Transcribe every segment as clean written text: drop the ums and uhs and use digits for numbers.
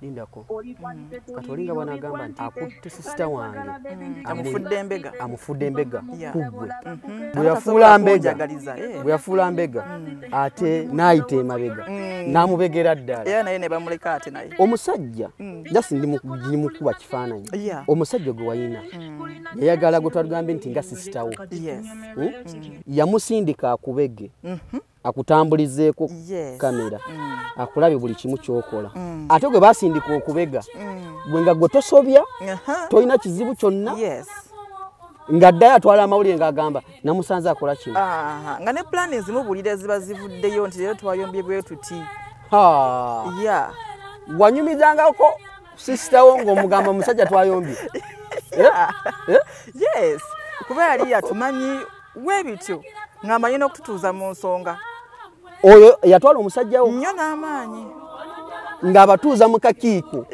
lindako katolinga banagamba nti akutte sister wange amufudde embega kuggwe bwe yafuula mbega ate n'ayita emabega n'amubegera ddala naye ne bamuleka ate naye omusajja jasi ndimukuba kifaananyi omusajja gwe wayina yayagala gwe twagambe nti nga sister wo yamusindika akubege akutambulizeeko kamera akulabe buli kimu kyokola ate gwe basindika okubega gwe nga gwe tosobya tolina kizibu kyonna nga ddayo atwala amawulire ng'agamba namusanze akola kino nga ne plani zimu bulira ziba zivuddeyo nti leero twayombye bwe tuti wanyumizangako sisita wo ng'omugamba musajja twayombye kuba yali yatumanyi webityo ng'amanyi n'okututuuza mu nsonga oyo yatwala omusajja wo nnyo n'amaanyi ng'abatuuza mu kakiiko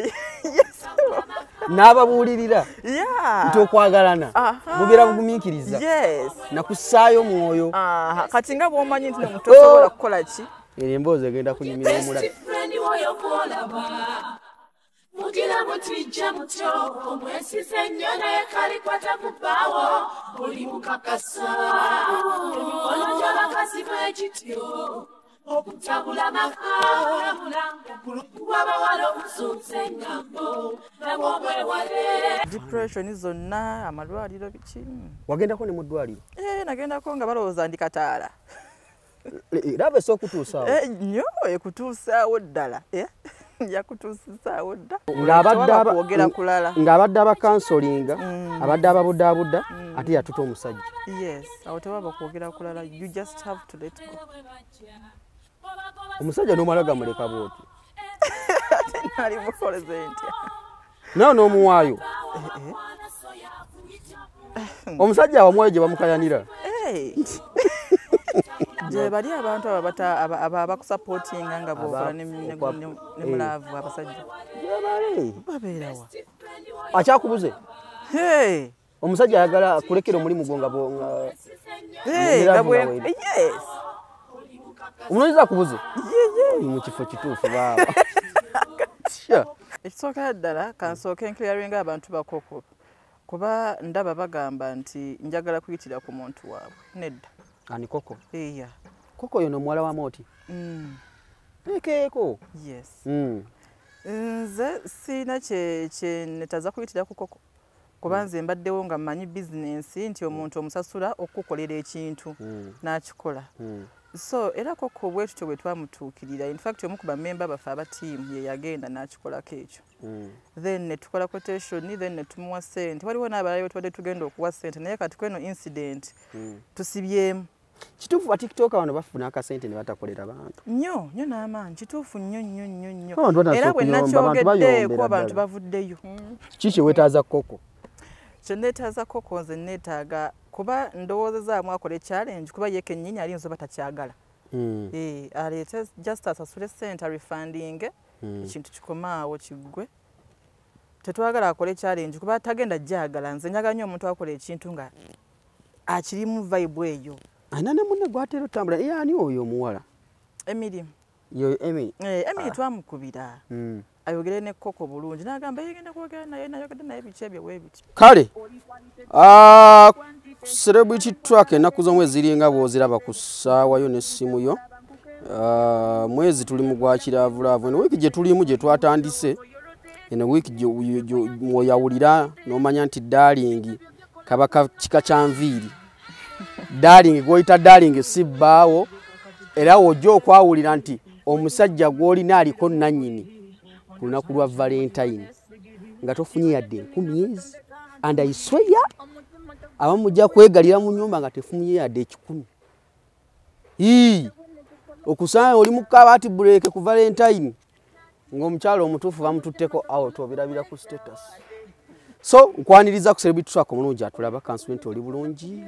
n'ababuulirira nti okwagalana bubeera bugumiikiriza nakussaayo mwoyo kati nga bw'omanyi nti nomuntu osobola kukola ki emboozi egenda kunyumira omulabi mugira mutwijja mutyo omwesize nnyo naye kalikwata ku bbaawo oli mukakasa emikono gy'abakazi bw'egityo okutabula makawabawala omusuuza engambo nabwobwewale depression zonna amalwaliro biki wagendako ne mu ddwaliro nagendako nga balowooza ndi kataala raba esookutuusaawo nnyo ekutuusaawo ddala yakutuusisaawo dda ng'abadde abakansolinga abadde ababuddaabudda ate yatuta omusajja awo tewaba kwogera kulala you just have to let go omusajja n'omala gamuleka bwoti ate nali mukoleze ntya nawe n'omuwaayo omusajja abamuwayo gye bamukayanira gye bali abantu abakusapootinga nga bwokola ne mulaavu abasajja babeerawa akyakubuze omusajja ayagala kulekera omulimu gwo nga omunoonyeza akubuze mu kifo kituufu baaba ekisooka ddala kansooke enclearinga abantu bakoko kuba ndaba bagamba nti njagala kuyitira ku muntu waabwe nedda ani koko koko yono muwala wa Mooti ekeeko nze siina kye netaza kuyitira ku koko kuba nze mbaddewo nga mmanyi bizinensi nti omuntu omusasula okukolera ekintu n'akikola so era koko bwe tutyo bwe twamutuukirira in fact omu ku bammemba baffe abatiimu ye yagenda n'akikolako ekyo then ne tukola quotation then ne tumuwa ssente waliwo n'abalayo tubadde tugenda okuwa ssente naye kati kweno incident tusibyemu kituufu ba tiktok wano bafuna akasente ne batakolera bantu nnyo n'amaanyi kituufu nnyo era bwe nakyogeddeeko abantu bavuddeyo kiki weetaaza koko kye neetaaza koko nze neetaaga kuba ndowoozezaamu akola challenge kuba ye kennyini ali nsoba takyagala aleete just asasule ssente refunding ekintu kikomaawo kiggwe tetwagala akole challenge kuba tagenda gyagala nze nyaga nnyo omuntu akola ekintu nga akirimu vibe eyo ana ne munne gwatera otambula ani oyo omuwala Emily Emily twamukubira ayogere ne koko bulungi n'agamba yegenda kwogera naye nayogedde naye biki ebyo weebiti kale celebrity track ennaku z'omwezi ziringa bw'oziraba ku ssaawayo n'essimu yo mwezi tuli mu gwa kiravulaavu eno wiiki gye tulimu gye twatandise eno wiiki mwoyawulira n'omanya nti darling kabaka kika kya nviiri darling gw'oyita darling si bbaawo era wojja okwawulira nti omusajja gw'olina aliko nannyini ku lunaku lwa valentine nga tofunye yadde 10 and I swear abamu mujja kwegalira mu nnyumba nga tefunye yadde 10 okusanga oli mu kabaati break ku valentine ng'omukyalo omutuufu bamututteko out obirabira ku status so nkwaniriza ku celebrity track omulungi atulaba kansulenti oli bulungi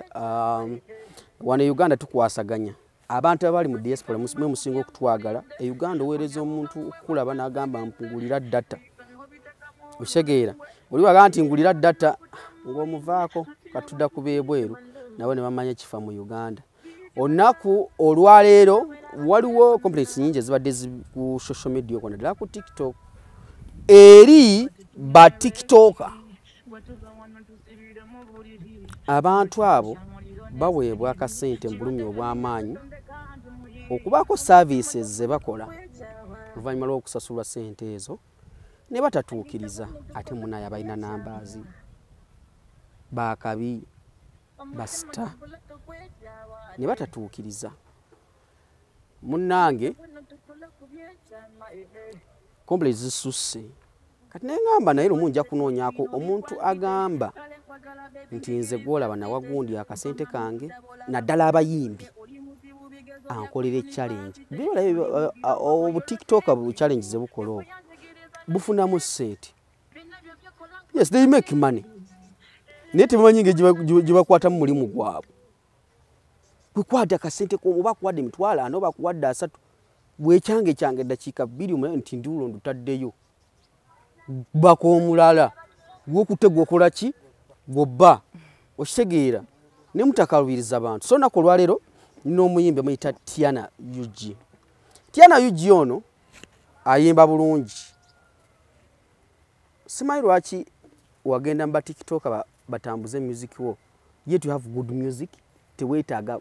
wano e Uganda tukwasaganya abantu abali mu diaspora mwe musinga okutwagala e Uganda oweereza omuntu okulaba n'agamba mpungulira data oshegeera oli waga nti ngulira data ng'omuvaako katudda ku beebweru nawe ne bamanya kifa mu Uganda olunaku olwaleero waliwo complex nyingi ezibadde ku social media okwo naddala ku TikTok eri ba TikToker abantu abo baweebwa akasente mu bulumi obw'amaanyi okubaako services ze bakola oluvannyuma lw'okusasulwa ssente ezo ne batatuukiriza ate munaye abalina nambaazi bakabi basita ne batatuukiriza munnange complex zisusse kati neŋŋamba naye lumu nja kunoonyaako omuntu agamba nti nze gwolaba nawagundi akasente kange naddala abayimbi ankolera challenge obu TikTok bu challenge ze bukola obwo bufunamu ssente. Yes, they make money. Naye tebamanyi engeri gye bakwatamu mulimu gwabwe. Kukwata akasente ko oba kuwadde emitwalo 4 oba kuwadde 3 bwekyange kyange eddakiika 2 nti ndiwulo ndutaddeyo bako omulala gwokutegwa okola ki gobba okitegeera ne mutakalubiriza abantu. So nako lwaleero n'omuyimbi muyita Tiana UG. Tiana UG ono ayimba bulungi. Simanyi lwaki wagenda mba TikTok batambuze music wo. Yet you have good music. Teweetaaga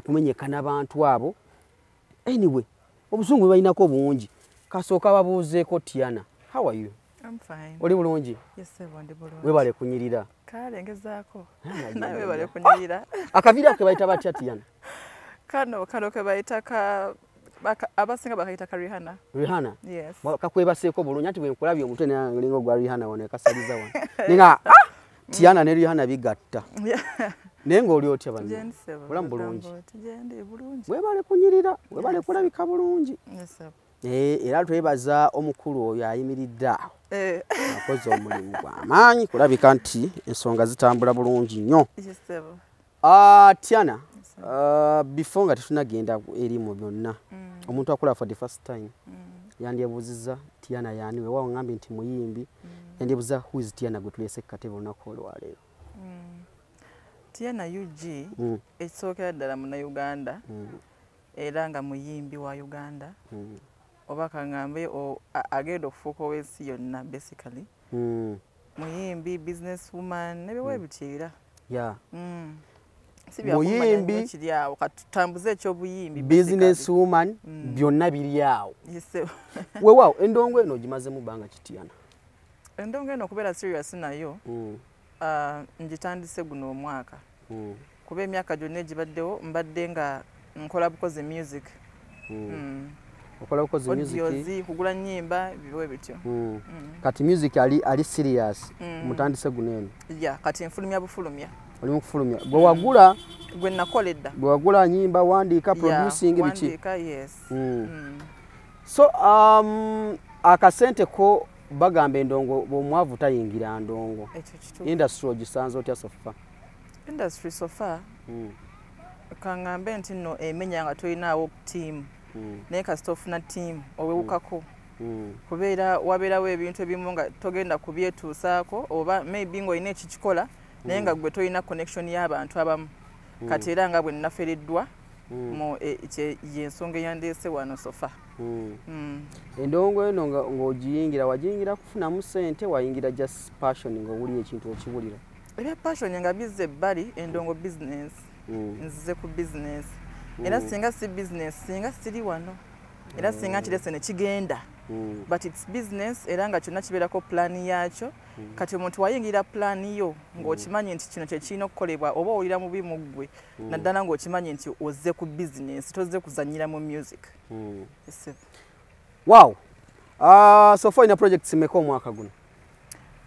kumenyeka n'abantu abo. Anyway, obusungu balinako bungi. Kasooka babuuzeeko Tiana. How are you? I'm fine. Oli bulungi? Yes, sir, ndi bulungi. Webale kunyirira. Kale ngezaako. Nawe webale kunyirira. Akavira ke bayita batya Tiana? Kano ke bayita abasinga bakayita ka Rihanna. Rihanna? Yes. Kakwebaseeko bulungi ati bwe nkulabye omutwe n'alingo gwa Rihanna wano kasaliza wano. Ninga Tiana ne Rihanna bigatta. Naye ng'oli otya banne? Olamu bulungi. Tugende bulungi. Webale kunyirira, webale kulabika bulungi. Yes, sir. Era twebaza omukulu oyo ayimiridde awo. Akoze omulimu gw'amaanyi kulabika nti ensonga zitambula bulungi nnyo. Yes, sir. Tiana, before nga tetunagenda eri mu byonna, omuntu akola for the first time yandyebuuziza Tiana yaani we waawo ngambye nti muyimbi, yandyebuuza who is Tiana gwe tulese ku katebe olunaku olwaleero. Tiana UG ekisookera ddala Munnayuganda era nga muyimbi wa Uganda. Oba kangambe agenda okufuuka ow'ensi yonna basically. Muyimbi, business woman, nebiwe bitira. Yeah. Muyimbi kiri awo katutambuze ekyobuyimbi. Business woman byonna biri awo. Yes. Weewaawo endongo eno gimazemu bbanga ki Tiana? Endongo eno okubeera serious nayo ngitandise guno omwaka. Kuba emyaka gyonna egibaddewo mbadde nga nkola bukozi music. Okola bukozi music. Audiozi, kugula nnyimba biwe bityo. Kati music ali serious mutandise guno eno. Yeah, kati nfulumya bufulumya. Oli mu kufulumya. Gwe wagula gwe nakoledda. Gwe wagula nnyimba wandiika producing biki? Wandiika, yes. So akasente ko bagamba endongo bw'omwavu tayingira ndongo. Ekyo kituufu. Industry ogisanze otya sofa? Industry sofa kangambe nti nno emenya nga tolinaawo team. Naye kasita ofuna team owewukako. Kubeera wabeerawo ebintu ebimu nga togenda kubyetuusaako oba maybe ng'olina ekikikola naye nga gwe tolina connection y'abantu abamu. Kati era nga bwe nnafereddwa mu y'ensonga eyandeese wano sofa. Endongo eno ng'ogiyingira wagiyingira kufunamu ssente wayingira just passion ng'owulira ekintu okibulira? Ebya passion nga bizze ebbali endongo business. Nzize ku business. Era singa si business singa siri wano. Era singa kirese ne kigenda. But it's business era nga kyonna kibeerako plan yakyo. Kati omuntu wayingira plan yo ng'okimanyi nti kino kye kirina okukolebwa oba owulira mubi mu ggwe naddala ng'okimanyi nti ozze ku business tozze kuzannyira mu music. Wow. Sofa ina projects mmeka omwaka guno?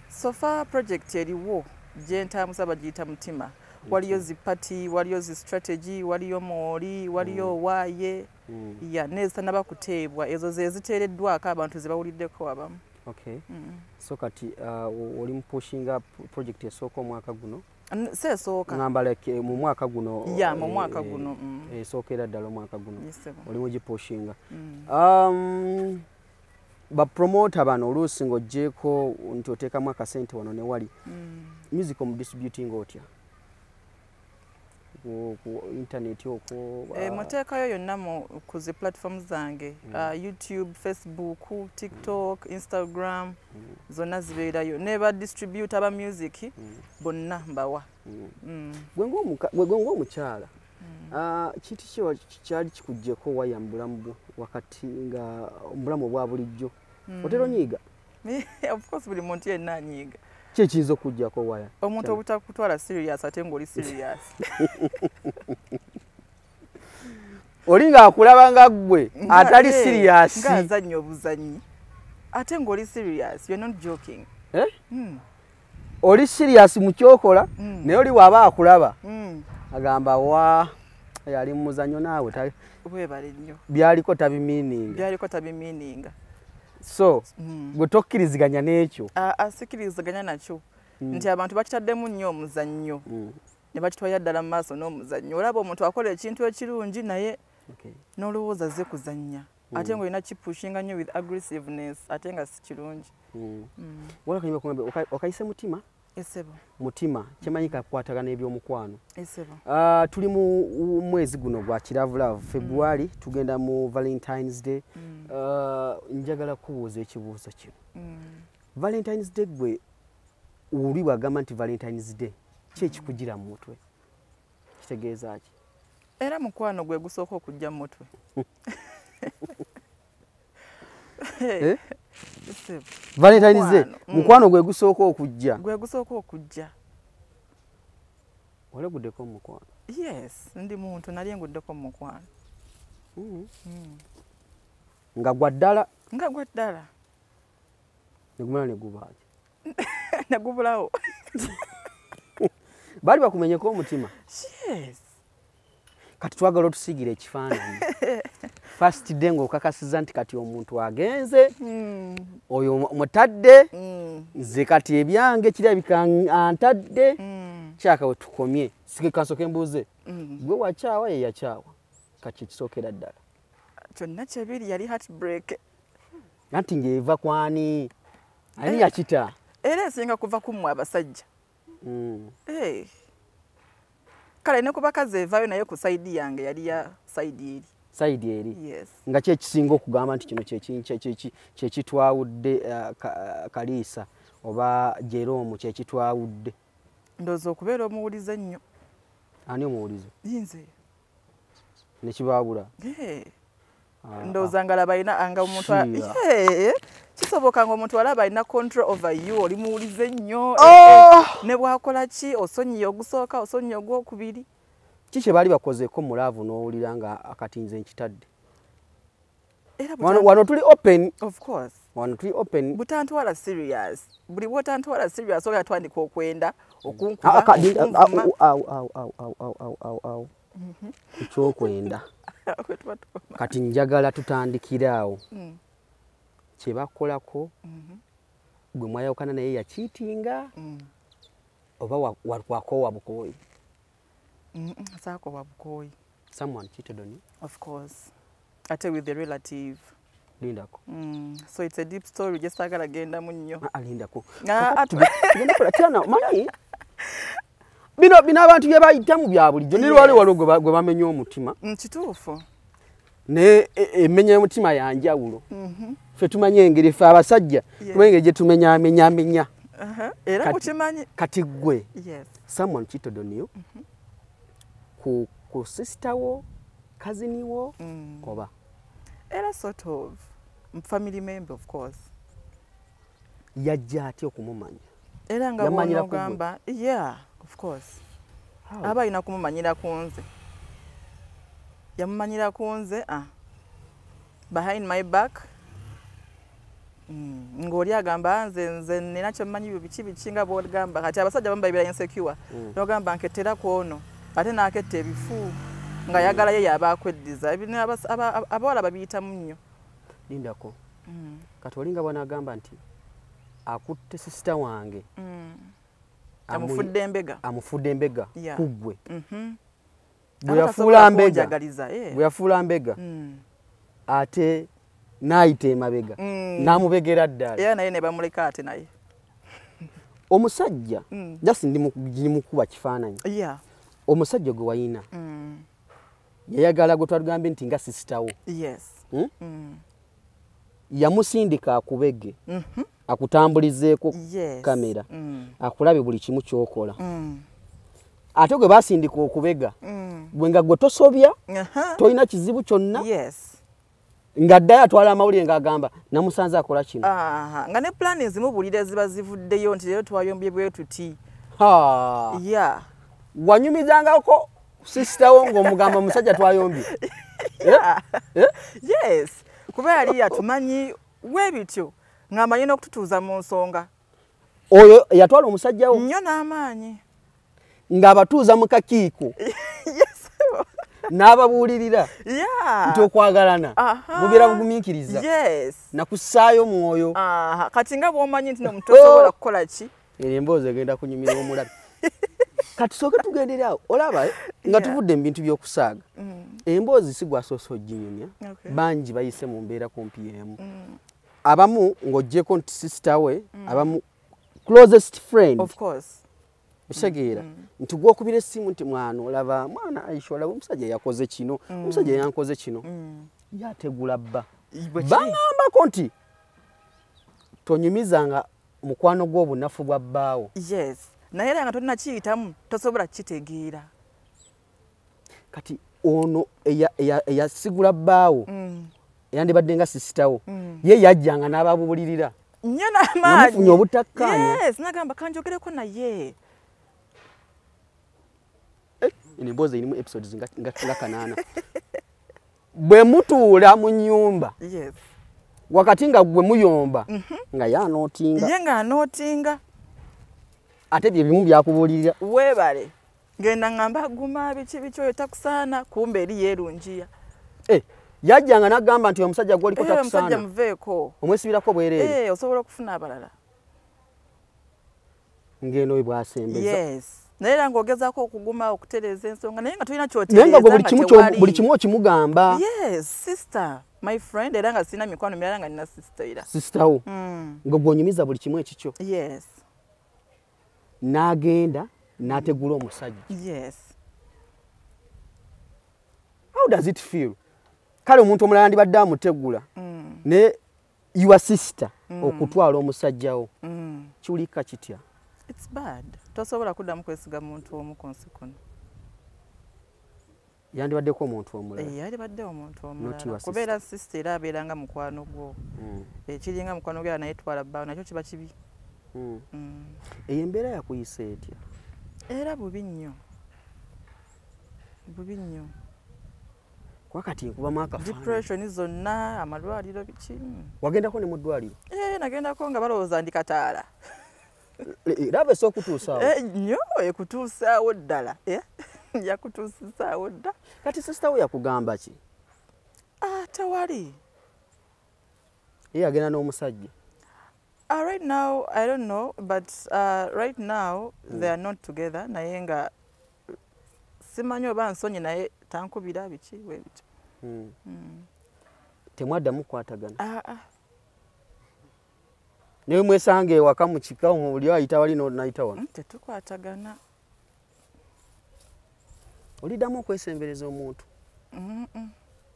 Sofa project eriwo gye ntambuza bagiyita mutima. Waliyo zipati, waliyo zi strategy, waliyo mooli, waliyo waaye. Ya neza nabakuteebwa ezo ze ziteereddwako abantu ze bawuliddeko abamu. Okay. So kati oli mpushinga project esooka omwaka guno? Seesooka. Ngamba like mu mwaka guno. Ya mu mwaka guno. Esookera ddala omwaka guno. Oli mugipushinga. Bapromota bano oluusi ng'oggyeko nti oteekamu akasente wano ne wali. Music omudistributing otya? ku internet okwo muteekayo yonna ku zi platforms zange YouTube, Facebook, TikTok, Instagram zonna zibeerayo ne ba distributor ba music bonna mbawa. Gwe ng'omukyala kiti kyali kikuggyeko waya mu bulamu wakati nga obulamu bwa bulijjo otera onyiiga? Of course buli muntu yenna anyiiga. Ki ekiyinza okuggyako waya? Omuntu obutakutwala serious ate ng'oli serious. Oli ng'akulaba nga ggwe atali serious. Ng'azannya obuzannyi ate ng'oli serious, you're not joking. Oli serious mu kyokola naye oli waba akulaba agamba wa yali mu muzannyo naawe weebale nnyo byaliko tabimiininga. So gwe tokkiriziganya n'ekyo? Sikkiriziganya nakyo nti abantu bakitaddemu nnyo omuzannyo ne bakitwalira ddala mu maaso n'omuzannyo. Olaba omuntu akola ekintu ekirungi naye n'olowooza azze kuzannya ate ng'olina kipushinga nnyo with aggressiveness ate nga si kirungi. Wala kanyuma kumbe okayise mutima? Esebo. Mutima kimanyi kakwatagana ebyomukwano. Esebo. Tuli mu mwezi guno gwa Kiravulavu February tugenda mu Valentine's Day. Njagala kubuuza ekibuuzo kino. Valentine's Day gwe oli bwagamba nti Valentine's Day ki ekikugira mu mutwe? Kitegeeza ki? Era mukwano gwe gusooka okujja mu mutwe. Valentine's Day mukwano gwe gusooka okujja. Oleguddeko mu mukwano? Yes, ndi muntu nali nguddeko mu mukwano. Nga gwa ddala? Nga gwa ddala. Negumala ne gubaaje? Nagubulawo. Baali bakumenyeko omutima? Yes. Kati twagala otusiigire ekifaananyi. First day ng'okakasiza nti kati omuntu agenze oyo mutadde nze kati ebyange kirabika antadde kyaka we tukomye. Sikekansooke mbuuze gwe wakyawa ye yakyawa kati ekisookera ddala? Kyonna kyebiri yali heartbreak. Anti ng'eva kwani ani yakita? Era esinga kuva ku mmwe abasajja. Kale ne ku bakazi evaayo naye ku sayidi yange yali ya sayidi eri. Sayidi eri? Yes. Nga ki ekisinga okugamba nti kino kyekitwawudde Kaliisa oba Jerome kyekitwawudde? Ndowooza okubeera omuwulize ennyo. Ani omuwulize? Yinze. Ne kibaabula? Ndowooza nga laba alina nga omuntu kisoboka ng'omuntu alaba alina control over you oli muwulize nnyo ne bwakola ki osonyiye ogusooka osonyiye ogwokubiri. Ki kye baali bakozeeko mu laavu n'owulira nga akatinze nkitadde? Wano tuli open. Of course. Wano tuli open. Butantwala serious. Buli bwotantwala serious oyo atwandika okwenda okunkuba. Ekyokwenda. Kati njagala tutandikire awo. Kye bakolako gwe mwayawukana naye yakiitinga oba wakoowa bukooyi? Saakoowa bukooyi. Someone cheated on you? Of course. Ate with the relative. Lindako. So it's a deep story, just agala genda munnyo. Lindako. Tugenda kola tyana manyi bino abantu bye bayitamu bya bulijjo ne lwali waliwo gwe bamenya omutima. Kituufu. Ne emenya omutima yanjawulo. Ffe tumanye engeri ffe abasajja tumanye engeri gye tumenya. Era kukimanyi. Kati gwe. Yes. Someone cheated on you. Ku sister wo, cousin wo, oba? Era sort of. Family member, of course. Yajja atya okumumanya? Era nga bw'onogamba, yeah, of course. Aba alina kumumanyira ku nze. Yamumanyira ku nze, behind my back. Ng'oli agamba nze nina kyemmanyi biki nga bw'ogamba kati abasajja bamu babeera insecure. N'ogamba nkettera ku ono ate n'aketta ebifu nga yagala ye yaba akweddiza. Abawala babiyitamu nnyo. Lindako. Kati olinga bw'anaagamba nti akutte sisita wange. Amufudde embega. Amufudde embega ku ggwe. Bwe yafuula mbega ate n'ayita emabega n'amubegera ddala. Era naye ne bamuleka ate naye. Omusajja just ndi mukuba kifaananyi. omusajja gwe wayina yayagala gwe twagambe nti nga sisitawo yes yamusindika akubege akutambulizeeko kamera akulabe buli kimu kyokola ate gwe basindika okubega gwe nga gwe tosobya tolina kizibu kyonna nga ddayo atwala amawulire ng'agamba namusanze akola kino nga ne pulaani ezimu bulira ziba zivuddeyo nti leero twayombye bwe tuti wanyumizangako sisitawo ng'omugamba omusajja twayombye yes kuba yali yatumanyi webityo ng'amanyi n'okututuuza mu nsonga oyo yatwala omusajjawo nnyo n'amaanyi ng'abatuuza mu kakiiko n'ababuulirira nti okwagalana bubeera bugumiikiriza nakussaayo mwoyo kati nga bw'omanyi nti nomuntu osobola kukola ki emboozi egenda kunyumira omulabi kati sooke tugenderaawo olaba nga tuvudde mu bintu by'okusaaga emboozi si gwasoose oginyumya bangi bayise mu mbeera kumpi emu abamu ng'oggyeko nti sisita we abamu closest friend osegeera nti gwokubira essimu nti mwana olaba mwana Aisha olaba omusajja yakoze kino omusajja yankoze kino yategula bba baŋŋambako nti tonyumizanga mukwano gw'obunafu bwa bbaawo naye era nga tolina kiyitamu tosobola kitegeera kati ono eyasigula bbaawo eyandibadde nga sisitawo ye yajjanga n'ababuulirira nnyo n'amaanyi namufunye obutakkaanya nagamba kanjogereko naye emboozi erimu episodes nga 8 bwe mutuula mu nnyumba wakati nga gwe muyomba nga yanootinga ye ng'anootinga ate bye bimu byakubuulirira weebale ngenda ngamba guma biki oyo takusaana kumbe eri yeerungiya yajjanga n'agamba nti omusajja gwoliko takusaana omusajja muveeko omwesibirako bwereere osobola okufuna abalala ng'eno we bwasembeza naye era ng'ogezaako okuguma okutereeza ensonga naye nga tulina kyotereeza naye nga buli kimu okimugamba sister my friend era nga sirina mikwano mirala nga nina sisitawo nga gwonyumiza buli kimu ekikyo n'agenda n'ategula omusajja how does it feel kale omuntu omulala yandibadde amutegula ne your sister okutwala omusajjawo kiwulika kitya it's bad tosobola kuddamu kwesiga muntu omu kunsi kuno yandibaddeko omuntu omulala yandibadde omuntu omulala kubeera sister era abeeranga mukwano gwo ekiringa mukwano gwo naye twala bbaawo nakyo kiba kibi eyo embeera yakuyisa etya era bubi nnyo kwakati nkubamu akafaananyi depression zonna amalwaliro biki wagendako ne mu ddwaliro nagendako nga balowooza ndi kataala raba esookutuusaawo nnyo ekutuusaawo ddala yakutuusisaawo dda kati sisitawo yakugamba ki tewali ye yagenda n'omusajja right now I don't know but right now they are not together naye nga simanyi oba nsonyi naye tankubira biki webityo temwaddamu kukwatagana naye mwesanga ewaka mu kika oli ayita wali n'onayita wano tetukwatagana oliddamu okwesembereza omuntu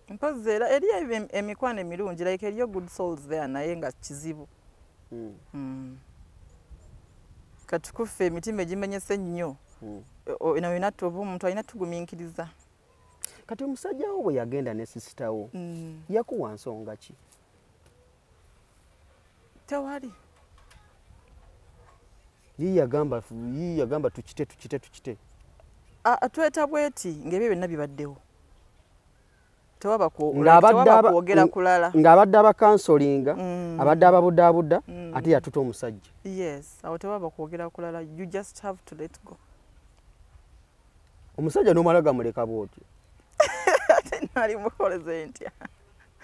mpozi era eri emikwano emirungi like eriyo good souls there naye nga kizibu katukufe emitima egimenyese nnyo inayinatu oba omuntu alina tugumiikiriza kati omusajja wo bwe yagenda ne sisitawo yakuwa nsonga ki tewali ye yagamba tukite tweta bweti ng'ebyo byonna bibaddewo tewaba kwogera kulala ng'abadde abakansolinga abadde ababudaabuda ate yatuta omusajja awo tewaba kwogera kulala you just have to let go omusajja n'omala gamuleka bwotyo ate nali mukoleze ntya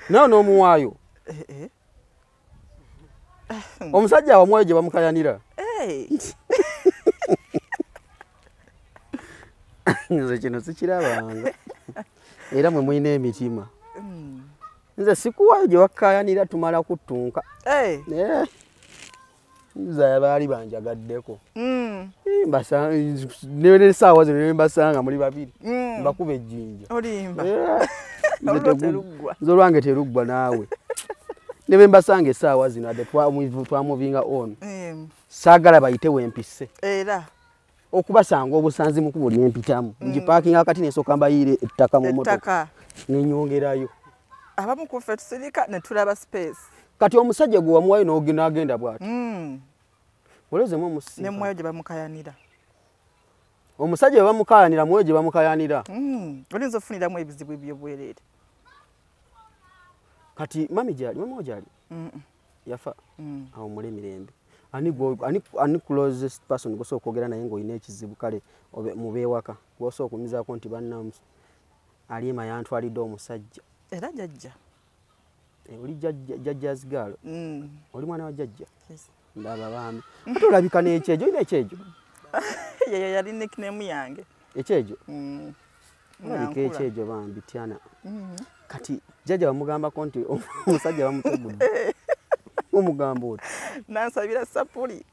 nawe n'omuwaayo omusajja awamwayo gye bamukayanira nze kino sikirabanga era mwe mulina emitima nze sikuwaayo gye wakkayanira tumala kuttunka nza baali banjagaddeko ne saawa zino ne mbasanga muli babiri mbakuba ejjinja olimba nze olwange teruggwa naawe ne bwe mbasanga essaawa zino ate twamuvinga ono saagala bayite wempise era okubasanga obusanzi mu kubo lyempitamu ngipaakinga akati nesooka mbayiire ettaka mu motoka nenyongerayo abamu kufe tusirika ne tulaba space kati omusajja gwe wamuwayo n'agenda bw'ati olozemu omusi ne mwoyo gye bamukayanira omusajja bwe bamukayanira mwoyo gye bamukayanira olinza ofuniramu ebizibu ebyobwereere kati mami gyali yafa awo mule mirembe ani closest person gwosobola okwogera naye ng'olina ekizibu kale mubeewaka gwosobola okumizaako nti bannamu aliima yantwalidde omusajja era jjajja oli jjajjazi gaalo oli mwana wa jjajja ndaba bambi ate olabika n'ekyejo olina ekyejo yeyo yali nickname yange ekyejo olabika ekyejo bambi tyana kati jjajja bamugambako nti omusajja bamutegudde omugamba oti nansabira sapuli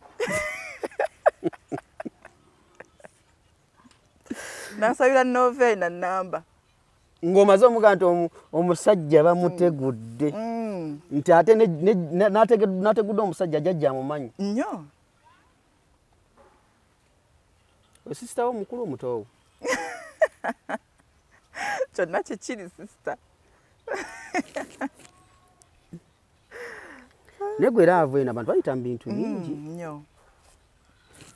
nansabira novena namba ng'omaze omugaa nti omusajja bamutegudde nti ate n'ategudde omusajja jjajja amumanyi nnyo osisitawo omukulu omutoowo kyonna kikiri sisita naye gwe era ava eno abantu bayita mu bintu bingi nnyo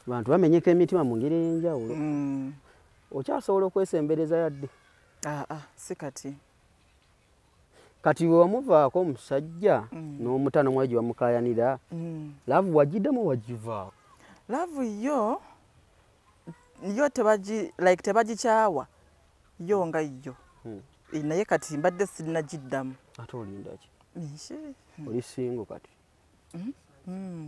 abantu bamenyeka emitima mu ngeri ey'enjawulo okyasobola okwesembereza yadde si kati kati we wamuvaako omusajja n'omutano mwayo gye bamukayanira laavu wagiddemu wagivaako laavu yo tebagikyawa yo nga yo naye kati mbadde sirinagiddamu ate olinda ki oli singo kati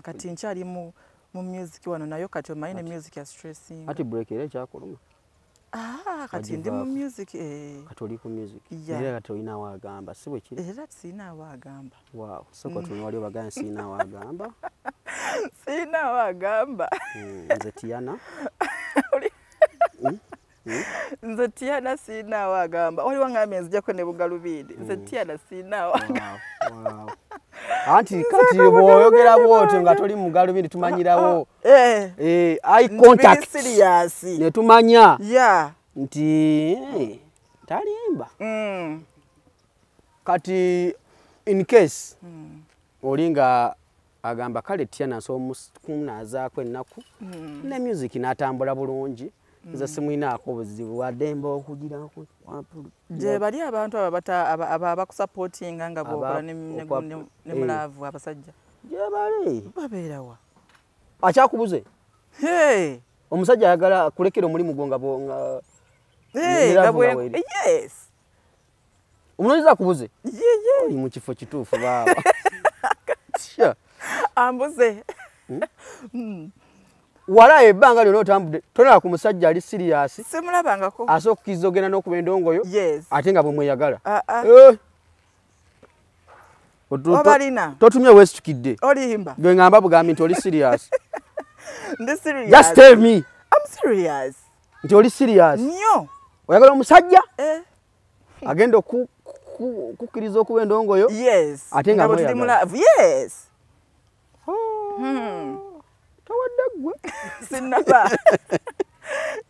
kati nkyali mu music wano nayo kati omanyi ne music ya stressing ati break era ekyakuluma kati ndi mu music kati oli ku music era kati olinawo agamba si bwe kiri era sirinaawo agamba waaw soka tuni wali obagamba sirinaawo agamba sirinaawo agamba nze Tiana nze Tiana sirinaawo agamba waliwo ngambye nzijjako ne bugalubindi nze Tiana sirinaawo agamba anti kati bw'oyogera bw'otyo nga toli mu galubindi tumanyirawo eye contact ne tumanya nti talimba kati in case oli nga agamba kale Tiana nsobola okumunaazaako ennaku ne music n'atambula bulungi nze simulinaako buzibu wadde mba okugirako gye bali abantu abo abakusapootinga nga bw'okola ne mulaavu abasajja gye bali babeerawa akyakubuze omusajja ayagala kulekera omulimu gwo nga omunoonyeza akubuze oli mu kifo kituufu baaba ambuze wala ebbanga lyonna otambudde tonala ku musajja ali siriyasi simulabangako asobola okukkiriza ogenda n'okuba endongoyo ate nga bwe mweyagala obalina totumye weesitukidde olimba gwe ngamba bugambi nti oli siriyasi ndi serious just tell me I'm serious nti oli siriyasi nnyo oyagala omusajja agenda okukkiriza okuba endongoyo ate nga mweyagala tawadde ggwe sinnaba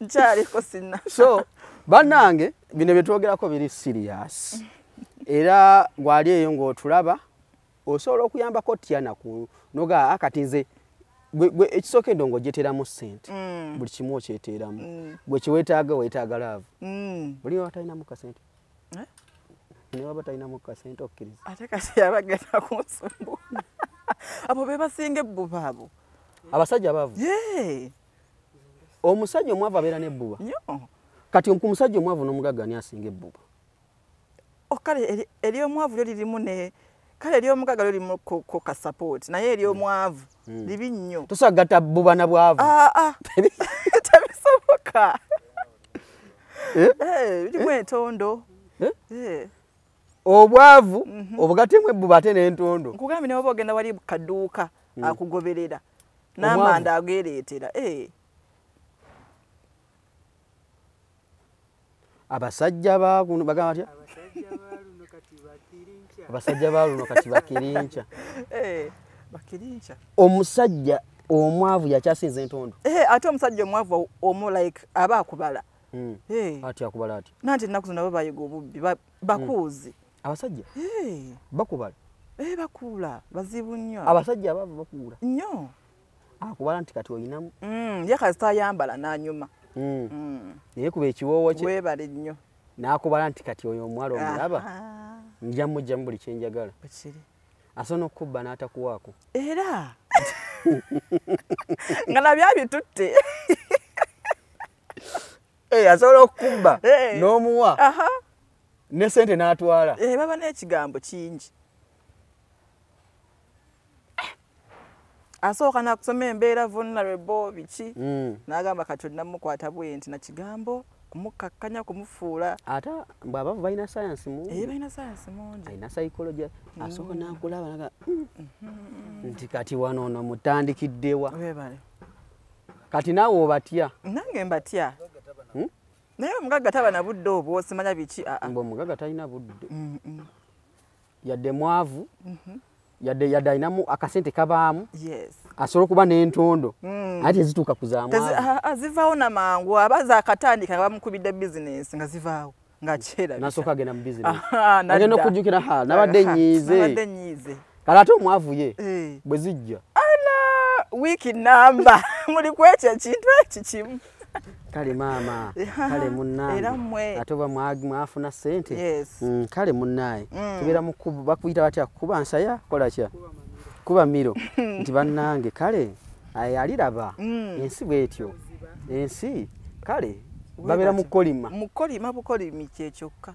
nkyaliko sinna so bannange bino bye twogerako biri siriyasi era gwali eyo ng'otulaba osobola okuyambako Tiana noga akati nze gwe ekisooka endongo gyeteramu ssente buli kimu okyeteeramu gwe kiweetaaga weetaaga laavu buli waba talinamu kasente ne waba talinamu kasente okkiriza ate kati yabagenda kunsumbu abo be basinga ebbuba abo abasajja abaavu omusajja omwavu abeera n'ebbuba kati ku musajja omwavu n'omugagga ani asinga ebbuba kale ery'omwavu lyo lirimu ne kale ery'omugagga lyo lirimu ku kasapooti naye ery'omwavu libi nnyo tosagatta bbuba na bwavu tebisoboka birimu entondo obwavu obugattemu ebbuba ate n'entondo nkugambye ne waba ogenda wali kaduuka akugoberera n'amanda agereetera abasajja bakuno bagamba batya abasajja baluno kati bakirinca bakirinca omusajja omwavu yakyasinza entondo ate omusajja omwavu omu like aba akubala ati akubala ati nanti ennaku zino nabo bayiga obubbi bakuuzi abasajja bakubala bakuula bazibu nnyo abasajja abavu bakuula nnyo akubala nti kati oyinamu ye kasita ayambala n'anyuma naye kuba ekiwoowo kye weebale nnyo n'akubala nti kati oyo omuwala omulaba njamujjamu buli kyenjagala asobola okukubba n'atakuwaako era nga nabyo abitutte asobola okukubba n'omuwa ne sente n'atwala baba n'ekigambo kingi asooka nakusoma embeera vulnerable biki n'agamba kati onnamukwata bwe nti na kigambo kumukakkanya kumufuula ate bw'abavu balina sayansi mungi balina sayansi mungi alina psychology asooka n'akulaba naga nti kati wano ono mutandikiddewa kati naawe obatya nange mbatya naye omugagga taba na budde obwo osimanya biki omugagga talina budde yadde mwavu yadde alinamu akasente kabaamu asobola okuba n'entondo ate tezituuka kuzaamu azivaawo namangu abaza akatandika nga bamukubidde bizinensi nga zivaawo nga kyera nasooka agenda mu bizinensi agenda okujjukira nabadde nnyiize kale ate omwavu ye bwe zijja wiiki namba muli kwekyo ekintu eki kimu kale maama kale munnange ate oba mwafuna ssente kale munnaye tubeera mu kkubo bakuyita batya kuba nsaya kola kya kuba miro nti bannange kale aliraba ensi bwetyo ensi kale babeera mu kolima bukolimi kyekyokka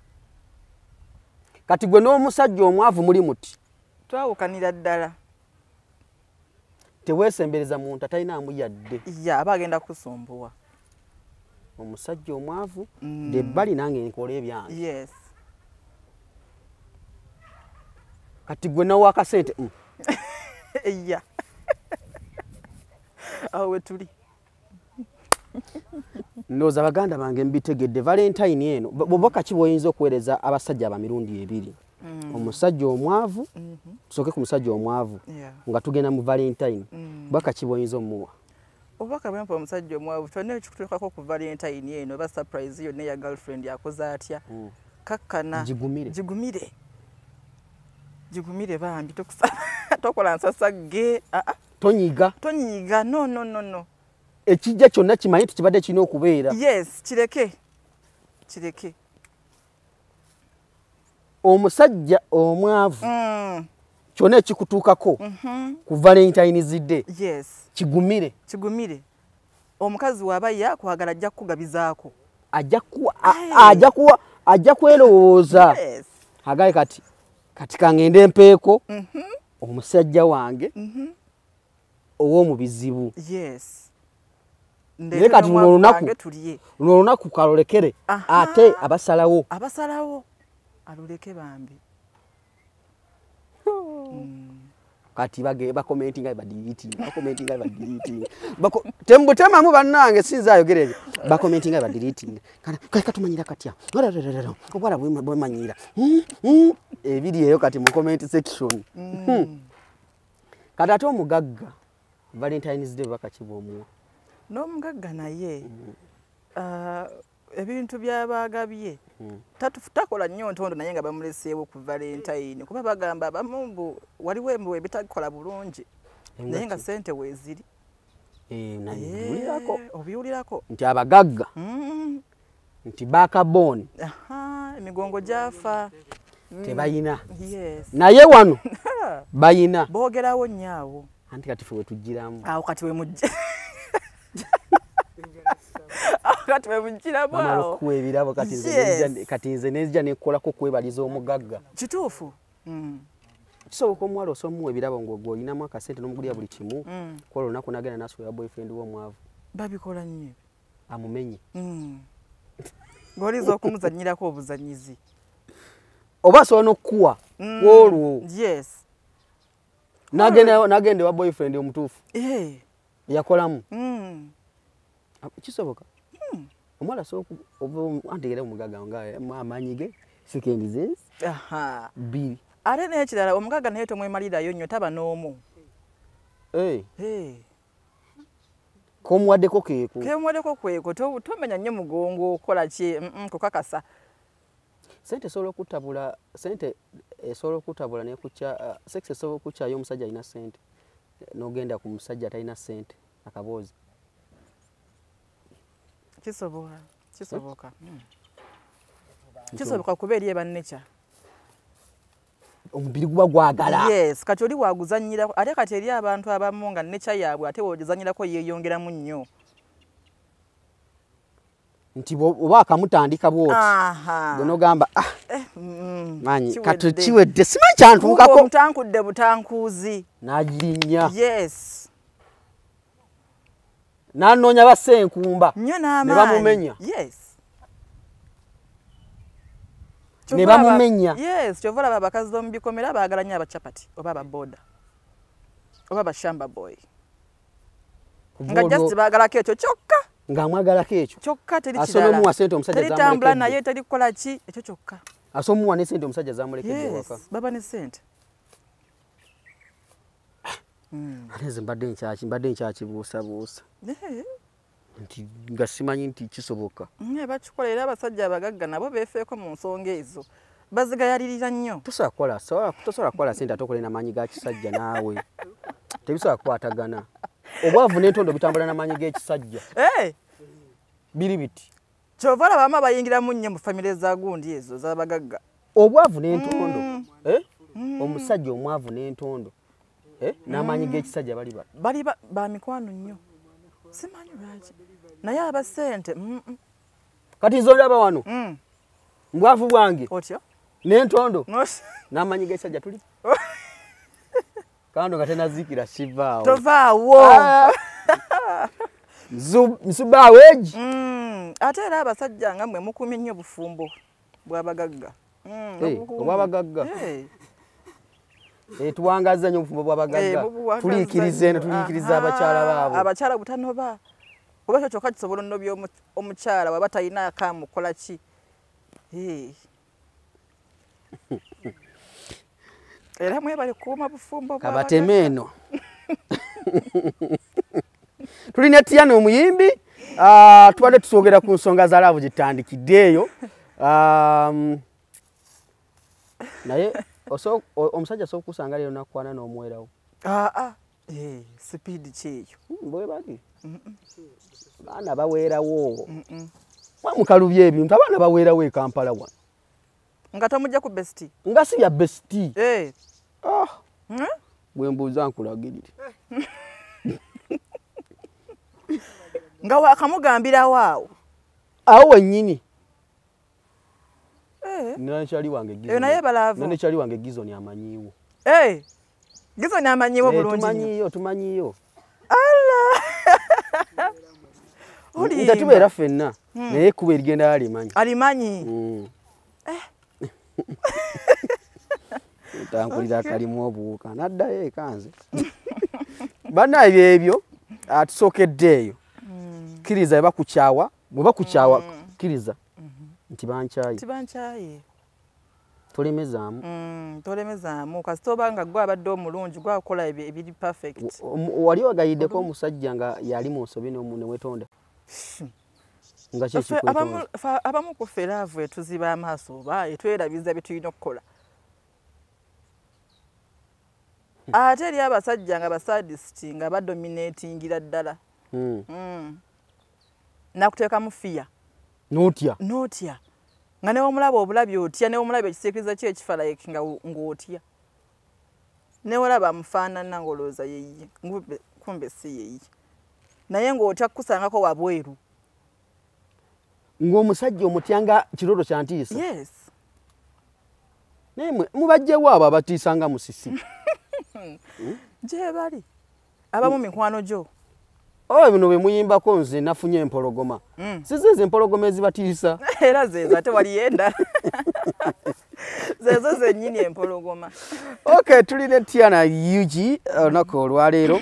kati gwe n'omusajja omwavu muli muti twawukanira ddala teweesembereza muntu atalinamu yadde aba agenda kusumbuwa omusajja omwavu debbali nange nkola ebyange kati gwe nawo akasente awo we tuli ndowooza baganda bange mbitegedde valentine eno bobaka ki bwoyinza okuweereza abasajja abamirundi ebiri omusajja omwavu tusooke ku musajja omwavu nga tugenda mu valentine bobaka ki bwoyinza omuwa obubaka bwempa omusajja omwavu kyonna ekikutuukako ku valentine eno oba surprise yonna eya girlfriend yakoze atya kakkana gigumire bambi tokola nsasagge tonyiiga no ekijja kyonna kimanyi tikibadde kirina okubeera kireke omusajja omwavu kyonna ekikutuukako ku valentine zidde kigumire omukazi waaba yakwagala ajja kukugabizaako ajja kwerowooza agaye kati kangende empeeko omusajja wange ow'omu bizibu naye kati luno olunaku kalolekere ate abasalawo aluleke bambi kati bakomentinga badilitinga tembutemamu bannange sinza ayogera ebyo bakomentinga badilitinga kati tumanyira katya obwala bwemanyira ebiri eyo kati mu comment section kati ate omugagga Valentine's Day bakakibwomuwa n'omugagga naye ebintu byabagabye takola nnyo ntondo naye nga bamuleseewo ku valentine kuba bagamba abamu waliwo embuwe bitakola bulungi naye nga sente weeziri obiwulirako nti abagagga nti bakaboni emigongo gyafa tebayina naye wano bayina boogerawo nnyo anti kati fe wetugiramu awo kati wemujja kati wemugiramu awo okuwebirabo kati nze nezija nekolako kwebaliza omugagga kituufu kisoboka omuwala osomuwa ebirabo ng'ogwo olinamu akasente n'omugulira buli kimu kola olunaku nagenda nasula boyfriend w'omwavu babikola nnyo amumenye ng'oliza okumuzannyirako obuzanyizi oba asobola n'okukuwa olwo nagenda ewa boyfriend omutuufu yakolamu kisoboka omwala soku antegera omugaga nga amanyi ge sekendi ze bbiri ate n'ekirala omugaga naye tomwemalirayo nnyo taba n'omu komuwaddeko keeko kemuwaddeko kweko tomenya nnyo mugongo okola ki kukakasa sente esobola okutabula sente esobola okutabula nekukya sex esobola okukyayo omusajja alina sente n'ogenda ku musajja atalina sente akaboozi kisoboka kuba eri ebannecha omubiri guba gwagala yes kati oli waguzanyirako ate kati eri abantu abamu nga necha yaabwe ate wogizanyirako yeeyongeramu nnyo nti oba akamutandika bwoti gonogamba manyi kati kiwedde simanyi kyantuukako omutankudde butankuuzi n'agirinnya yes n'anoonya basenkumba nnyo ne bamumenya yes ne bamumenya yes kyova olaba abakazi b'omu bikomera baagala nnyo abacapati oba ababoda oba abashamba boy nga just baagalako ekyo kyokka ng'amwagalako ekyo kyokka teri asobola omuwa sente omusajja teritambula naye terikukola ki ekyo kyokka asobola omuwa ne sente omusajja zamulekedde waka yes baba ne sente ate nze mbadde nkyakibuusabuusa nti nga simanyi nti kisoboka bakikola era abasajja abagagga nabo beefeeko mu nsonga ezo bazigayalirira nnyo tosobola kukola sente ate okola n'amaanyi ga kisajja naawe tebisobola kukwatagana obwavu n'entondo bitambula n'amaanyi g'ekisajja biri biti kyova olaba abamu abayingiramu nnyo mu famire za gundi ezo z'abagagga obwavu n'entondo omusajja omwavu n'entondo n'amaanyi g'ekisajja bali ba mikwano nnyo simanyi lwaki naye abasente kati nze olaba wano mbwavu bwange otyo n'entondo n'amaanyi g'ekisajja tuli kando nga tenaziikira sivaawo tovaawo nsubaawo egi ate era abasajja nga mmwe mukuumye nnyo bufumbo bw'abagagga obw'abagagga tuwangaza nnyo obufumbo bw'abagagga tuliikiriza eno tuliikiriza abakyala baabo abakyala butanoba oba ekyo kyokka kisobola onnobya omukyala waba talina akamukola ki era mwebale kuuma bufumbo kabateme eno tulina Tiana omuyimbi tubadde tusogera ku nsonga za laavu gitandikidde eyo naye omusajja asobola okusanga leero nakwana n'omuwerawo sipiidi kyeyo bwe bali baana baweerawo wamukalubya ebintu abaana baweerawo e Kampala wano nga tomujja ku besiti nga si ya besiti bwe mbuuza nkulagirire nga wakamugambirawo awo wennyini nanekyali wange Gizoni amanyiiwo Gizoni amanyiiwo bulungi tumanyiiyo nze tubeera ffenna naye kuba erigenda alimanyi tankulira kalimu obuwuka naddayo ekanze bannaye ebyo atusookedde eyo kkiriza bwe bakukyawa kkiriza nti bankyaye tolemezaamu kasita oba nga gwe abadde omulungi gwakola ebiri perfect wali wagayiddeko omusajja nga yali mu nsobi newetonda nga abamu ku ffe laavu etuziba amaaso oba etwerabiza bye tulina okukola ate eri abasajja nga basadisiti nga badominatingira ddala nakuteekamu fiya n'otya nga newomulaba obulabi otya newomulaba ekisiikiriza ki ekifa like ng'otya newolaba amufaanana ng'olowooza yeye kumbe si yeye naye ng'otya kukusangako wabweru ng'omusajja omutya nga kirooto kya ntiisa yes naye mubajjewo abo abatiisa nga musisi gye bali abamu mikwano gyo bino bwe muyimbako nze nafunye empologoma sizo ezo empologoma ezibatiisa era zezo ate waliyo endala zezo zennyini empologoma tulina Tiana Yugi olunaku olwaleero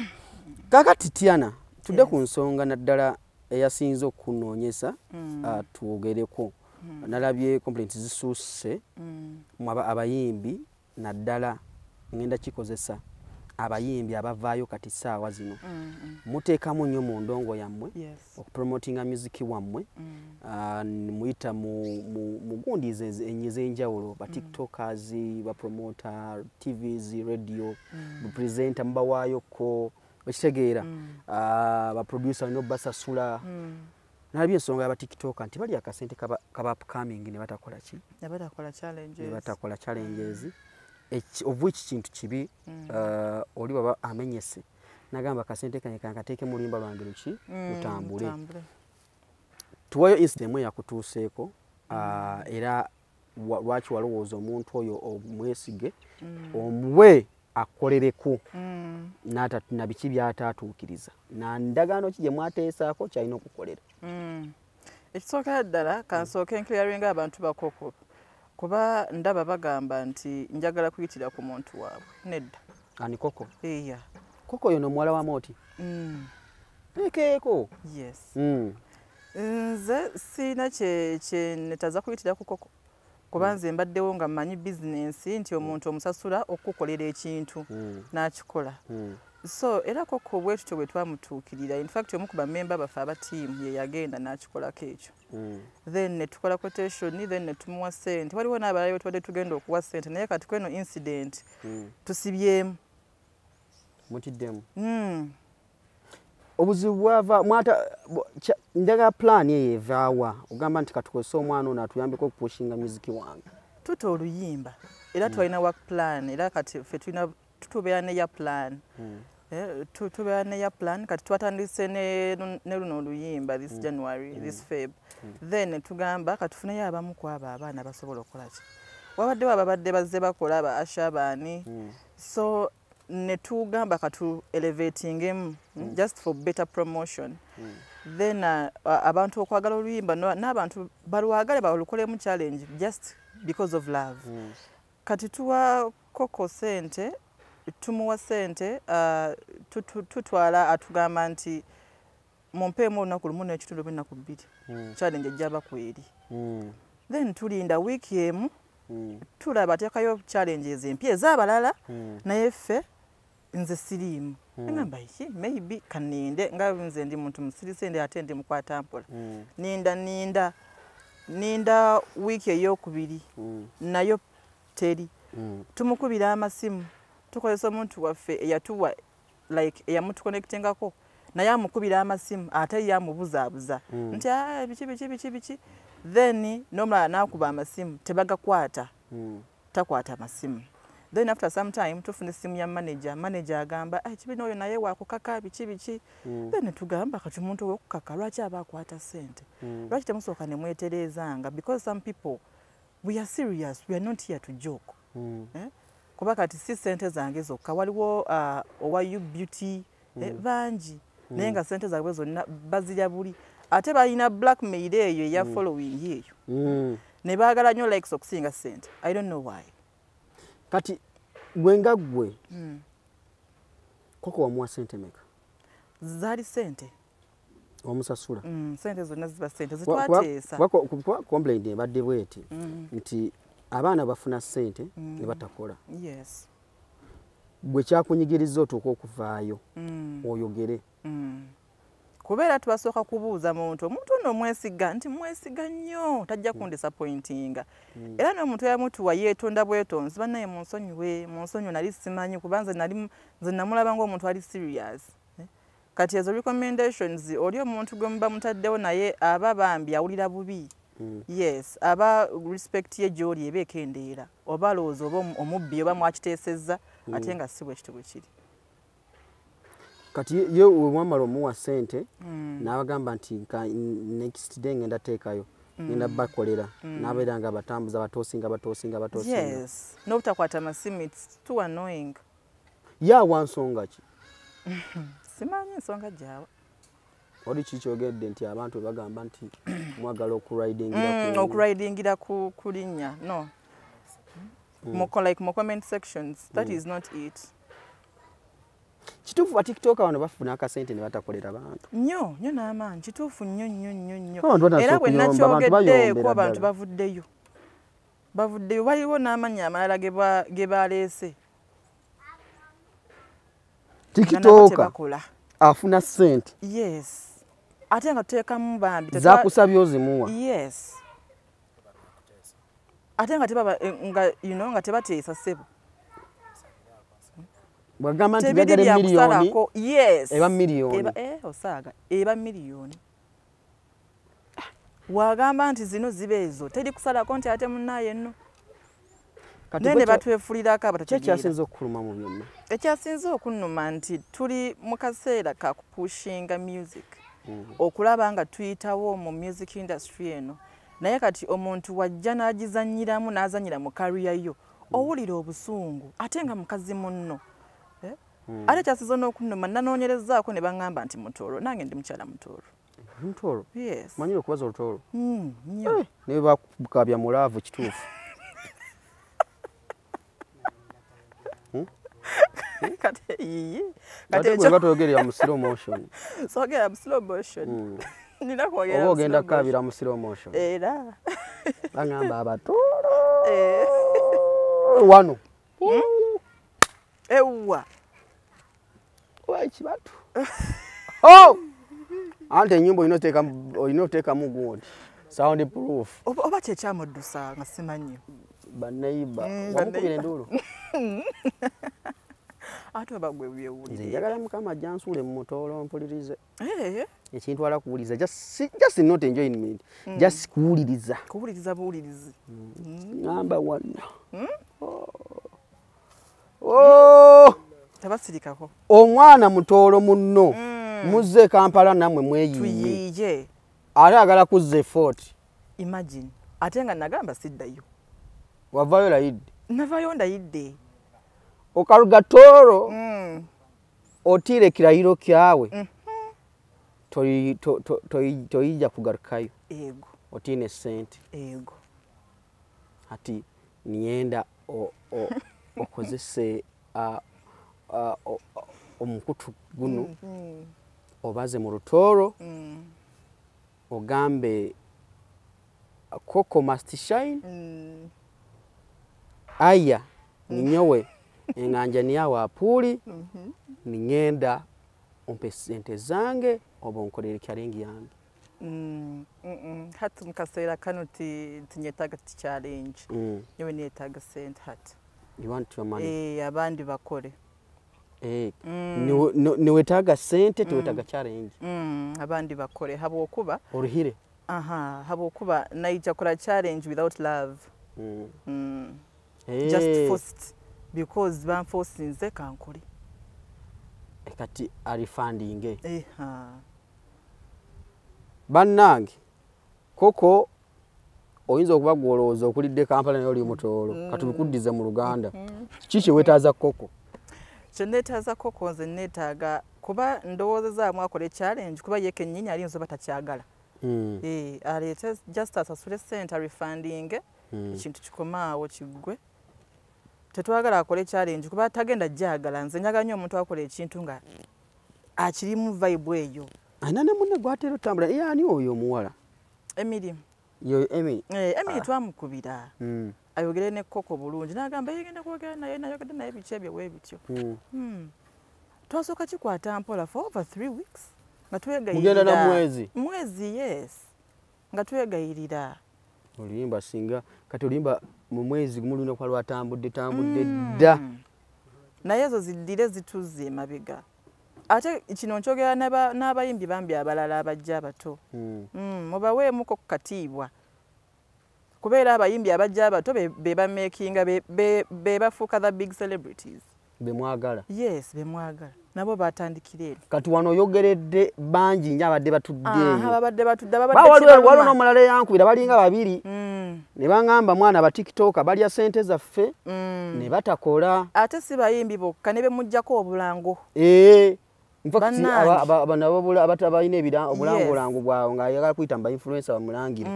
kakati Tiana tudde ku nsonga naddala eyasinze okunoonyesa twogereko. Nalabye complaints zisuuse mu abayimbi naddala ngenda kikozesa abayimbi abavaayo kati ssaawa zino muteekamu nnyo mu ndongo yammwe okupromotinga muziki wammwe muyita mu gundi ez'enjawulo ba tiktokers bapromota tvs radio bapresenta mubawaayoko okitegeera baproducer no basasula nalabye ensonga y'abatiktoka nti bali akasente kaba upcoming ne batakola ki ne batakola challenges of which kintu kibi oli baba amenyese nagamba akasente kanye kankateeke mu limba lwange luki lutambule tuwayo incident yakutuuseeko era lwaki walowooza omuntu oyo omwesige omuwe akolereko na biki byataatuukiriza na ndagaano ki gye mwateesaako kyalina okukolera. Ekisooka ddala kansooke enclearinga abantu bakoko kuba ndaba bagamba nti njagala kuyitira ku muntu waabwe nedda. Ani koko? Iya. Koko yono muwala wa Mooti? Ekeeko? Yes. Nze siina kye netaza kuyitira ku koko kuba nze mbaddewo nga mmanyi bizinensi nti omuntu omusasula okukolera ekintu n'akikola. So era koko bwe tutyo bwe twamutuukirira. In fact omu ku bammemba baffe aba ttiimu ye yagenda n'akikolako ekyo. Then ne tukola quotation, then ne tumuwa ssente. Waliwo n'abalala tubadde tugenda okuwa ssente naye kati kweno incident tusibyemu. Mutiddemu. Obuzibu bwava njagala plan eyo evaawa ogamba nti katukozesa omwana ono atuyambeko okupushinga muziki wange. Tuta oluyimba era twalina work plan era kati ffe tutubeera neya plan. Tubeera neya plan kati twatandise ne luno oluyimba this January this Feb. Then tugamba katufuneyo abamu ku abo abaana basobola okukola ki. Wabaddewo ababadde bazze bakola ba Ashabani. So ne tugamba katu elevatingemu just for better promotion. Then abantu okwagala oluyimba n'abantu balwagale balukolemu challenge just because of love. Kati tuwa koko sente tumuwa sente tutwala atugamba nti mumpeemu olunaku lumu n'ekitundu b'ennaku 2 challenge ejjaba kweri. Then tulinda wiiki emu tulaba teekayo challenges empya ez'abalala naye ffe nze siriimu. Ngamba iki maybe kaninde nga nze ndi muntu musirise ndi ate ndi mukwata mpola. Ninda wiiki ey'okubiri nayo teri. Tumukubira amasimu tukozesa omuntu waffe eyatuwa like eyamutuconnectingako naye amukubira amasimu ate yamubuzaabuza nti biki. Then nomulala n'akuba amasimu tebagakwata takwata amasimu. Then after some time tufuna essimu ya manager agamba kibiina oyo naye wakukaka biki. Then tugamba kati omuntu ow'okukaka lwaki aba akwata ssente lwaki temusooka ne mwetereezanga because some people we are serious, we are not here to joke. Kuba kati si ssente zange zokka waliwo owa you beauty bangi naye nga ssente zaabwe zonna bazirya buli ate balina blackmail eyo eya following eyo ne baagala nnyo likes okusinga ssente. I don't know why. Kati gwenga gwe koko wamuwa ssente meka? Zaali ssente omusasula? Ssente zonna ziba ssente zitwateesa. Complaint ebadde bweti nti abaana bafuna ssente ne batakola. Yes. Bwe kyakunyigiriza otuuka okuvaayo oyogere. Kubeera tubasooka kubuuza omuntu ono omwesiga nti mwesiga nnyo tajja kundisappointinga. Era n'omuntu yamutuwa yeetonda bwetonzi bannaye munsonyiwe nali simanyi kuba nze namulaba ng'omuntu ali serious. Kati ezo recommendations oli omuntu gwe muba mutaddewo naye aba bambi awulira bubi. Yes, aba respect ye gy'oli eba ekendeera oba alowooza oba omubbi oba mwakiteesezza ate nga si bwe kiti bwe kiri. Kati ye wamala omuwa ssente n'abagamba nti next day ngenda teekayo ngenda bakolera n'abeera nga batambuza batoosinga. Yes, n'obutakwata masimu it's too annoying. Yaawa nsonga ki? Simanyi ensonga gyawa. Oli kikyogedde nti abantu bagamba nti mwagala okuridingira ku linnya. No. Like more comment sections. That is not it. kituufu ba tiktok wano bafuna akasente ne batakolera bantu nnyo n'amaanyi kituufu nnyo Abantu batandise era bwe okuyomba, abantu nakyogeddeeko bayombera abantu ddala. bavuddeyo waliwo n'amannya amalala ge baleese tiktok tebakola afuna sente yes ate nga tuteekamu bambi zakusabye ozimuwa yes ate nga tebaba nga tebateesa ssebo bwagamba nti byagala miliyoni yes eba miliyoni osaaga eba miliyoni wagamba nti zino ziba ezo teri kusalako nti ate munnaaye nno nene batwefulirako abatakyekyasinza okukuluma mu byonna ekyasinza okunnuma nti tuli mu kaseera ka kupushinga music okulaba nga tuyitawo mu music industry eno naye kati omuntu wajja n'agizanyiramu n'azanyira mu kariya yo owulira obusungu ate nga mukazi munno ate ekyasinza n'okunnuma nanoonyerezaako ne baŋŋamba nti mutoolo nange ndi mukyala mutoolo Mtoro? Yes. Manyiro kubaza olutoro? Nnyo. Ne bakukabya mulaavu kituufu. Kati yiyi. Kati ekyo batogerera mu slow motion. Sogera mu slow motion. Nina kwogera. Ogenda kabira mu slow motion. Era. Bangamba abatoro. Wano. Ewa. Wa kibatu. Oh! Ante nyimbo inoteka mugundi. Sound proof. Oba kyekyamudusa nga simanyi. Banaiba. Wamukubira enduru. Ate bagwe byewuli. Nze njagala mukama jansule mu mutolo mpulirize. Ekintu ala kuwuliza just not enjoyment. Just kuwuliriza. Kuwuliriza buwulirizi. Number 1. Oh! Tabasirikako. Omwana mutolo munno. Muzze Kampala namwe mweyiye. Tuyiye. Ate agala kuzze fort. Imagine. Ate nga nagamba siddayo. Wavayo layidde. Navayo ndayidde. Okaruga toro. Otire kirayiro kyawe. Toyija kugarukayo. Ego. Otine sente. Ego. Ati nienda okozese omukutu guno. Obaze mu rutoro. Ogambe Coco must shine. Aya ninyowe enganja niyawa apuli. Ningenda ompe sente zange oba onkolere kyalengi yange. Hati mukasera kano tinyetaga challenge. Nyewe niyetaga sente hati. You want your money? Abandi bakole. Niwetaga sente tiwetaga challenge. Abandi bakole habwokuba oruhire. Habwokuba naija kola challenge without love. Just forced because ban forcinze kankoli. Kati arifandinge. Bannange Koko oyinza okubagwolooza okulidde Kampala nayo oli mutolo katubikuddize mu Luganda. Kiki wetaaza Koko? Kyenetaza Koko nze netaaga kuba ndowooza mwakola challenge kuba yeke nnyinyi ali nzo batakyagala. Aleete just asasule sente refunding ekintu kikomaawo kiggwe. Tetwagala akole challenge kuba tagenda jagala nze nyaga nnyo omuntu akola ekintu nga akirimu vibe eyo. Anane munne gwatero tambula yani oyo omuwala. Emily. Yo Emily. Emily twamukubira. Ayogere ne Koko bulungi nagamba yegenda kwogera naye nayogedde naye bikyebye webityo. Twasooka kikwata mpola for over 3 weeks. Nga twegayirira. Mugenda na mwezi. Mwezi yes. Nga twegayirira. Olimba singa kati olimba mu mwezi gumuluna kwa lwatambudde dda. Naye ezo ziddire zituze mabega. Ate kino nkyogera n'abayimbi bambi abalala abajja abato. Mubaweemuko kukatiibwa. Kubeera abayimbi abajja abato be bamakinga be bafuuka the big celebrities. Bemwagala. Yes, bemwagala. Nabo batandikira eri. Kati wano oyogeredde bangi nnyo abadde batudde eyo. Abadde batudde waliwo n'omulala eyankubira balinga babiri. Ne bangamba mwana ba TikTok balya sente zaffe ne batakola. Ate si bayimbi bokka ne bemujjako obulango. Abalina obulango bwawe ng'ayagala kuyita mba influencer bamulangire.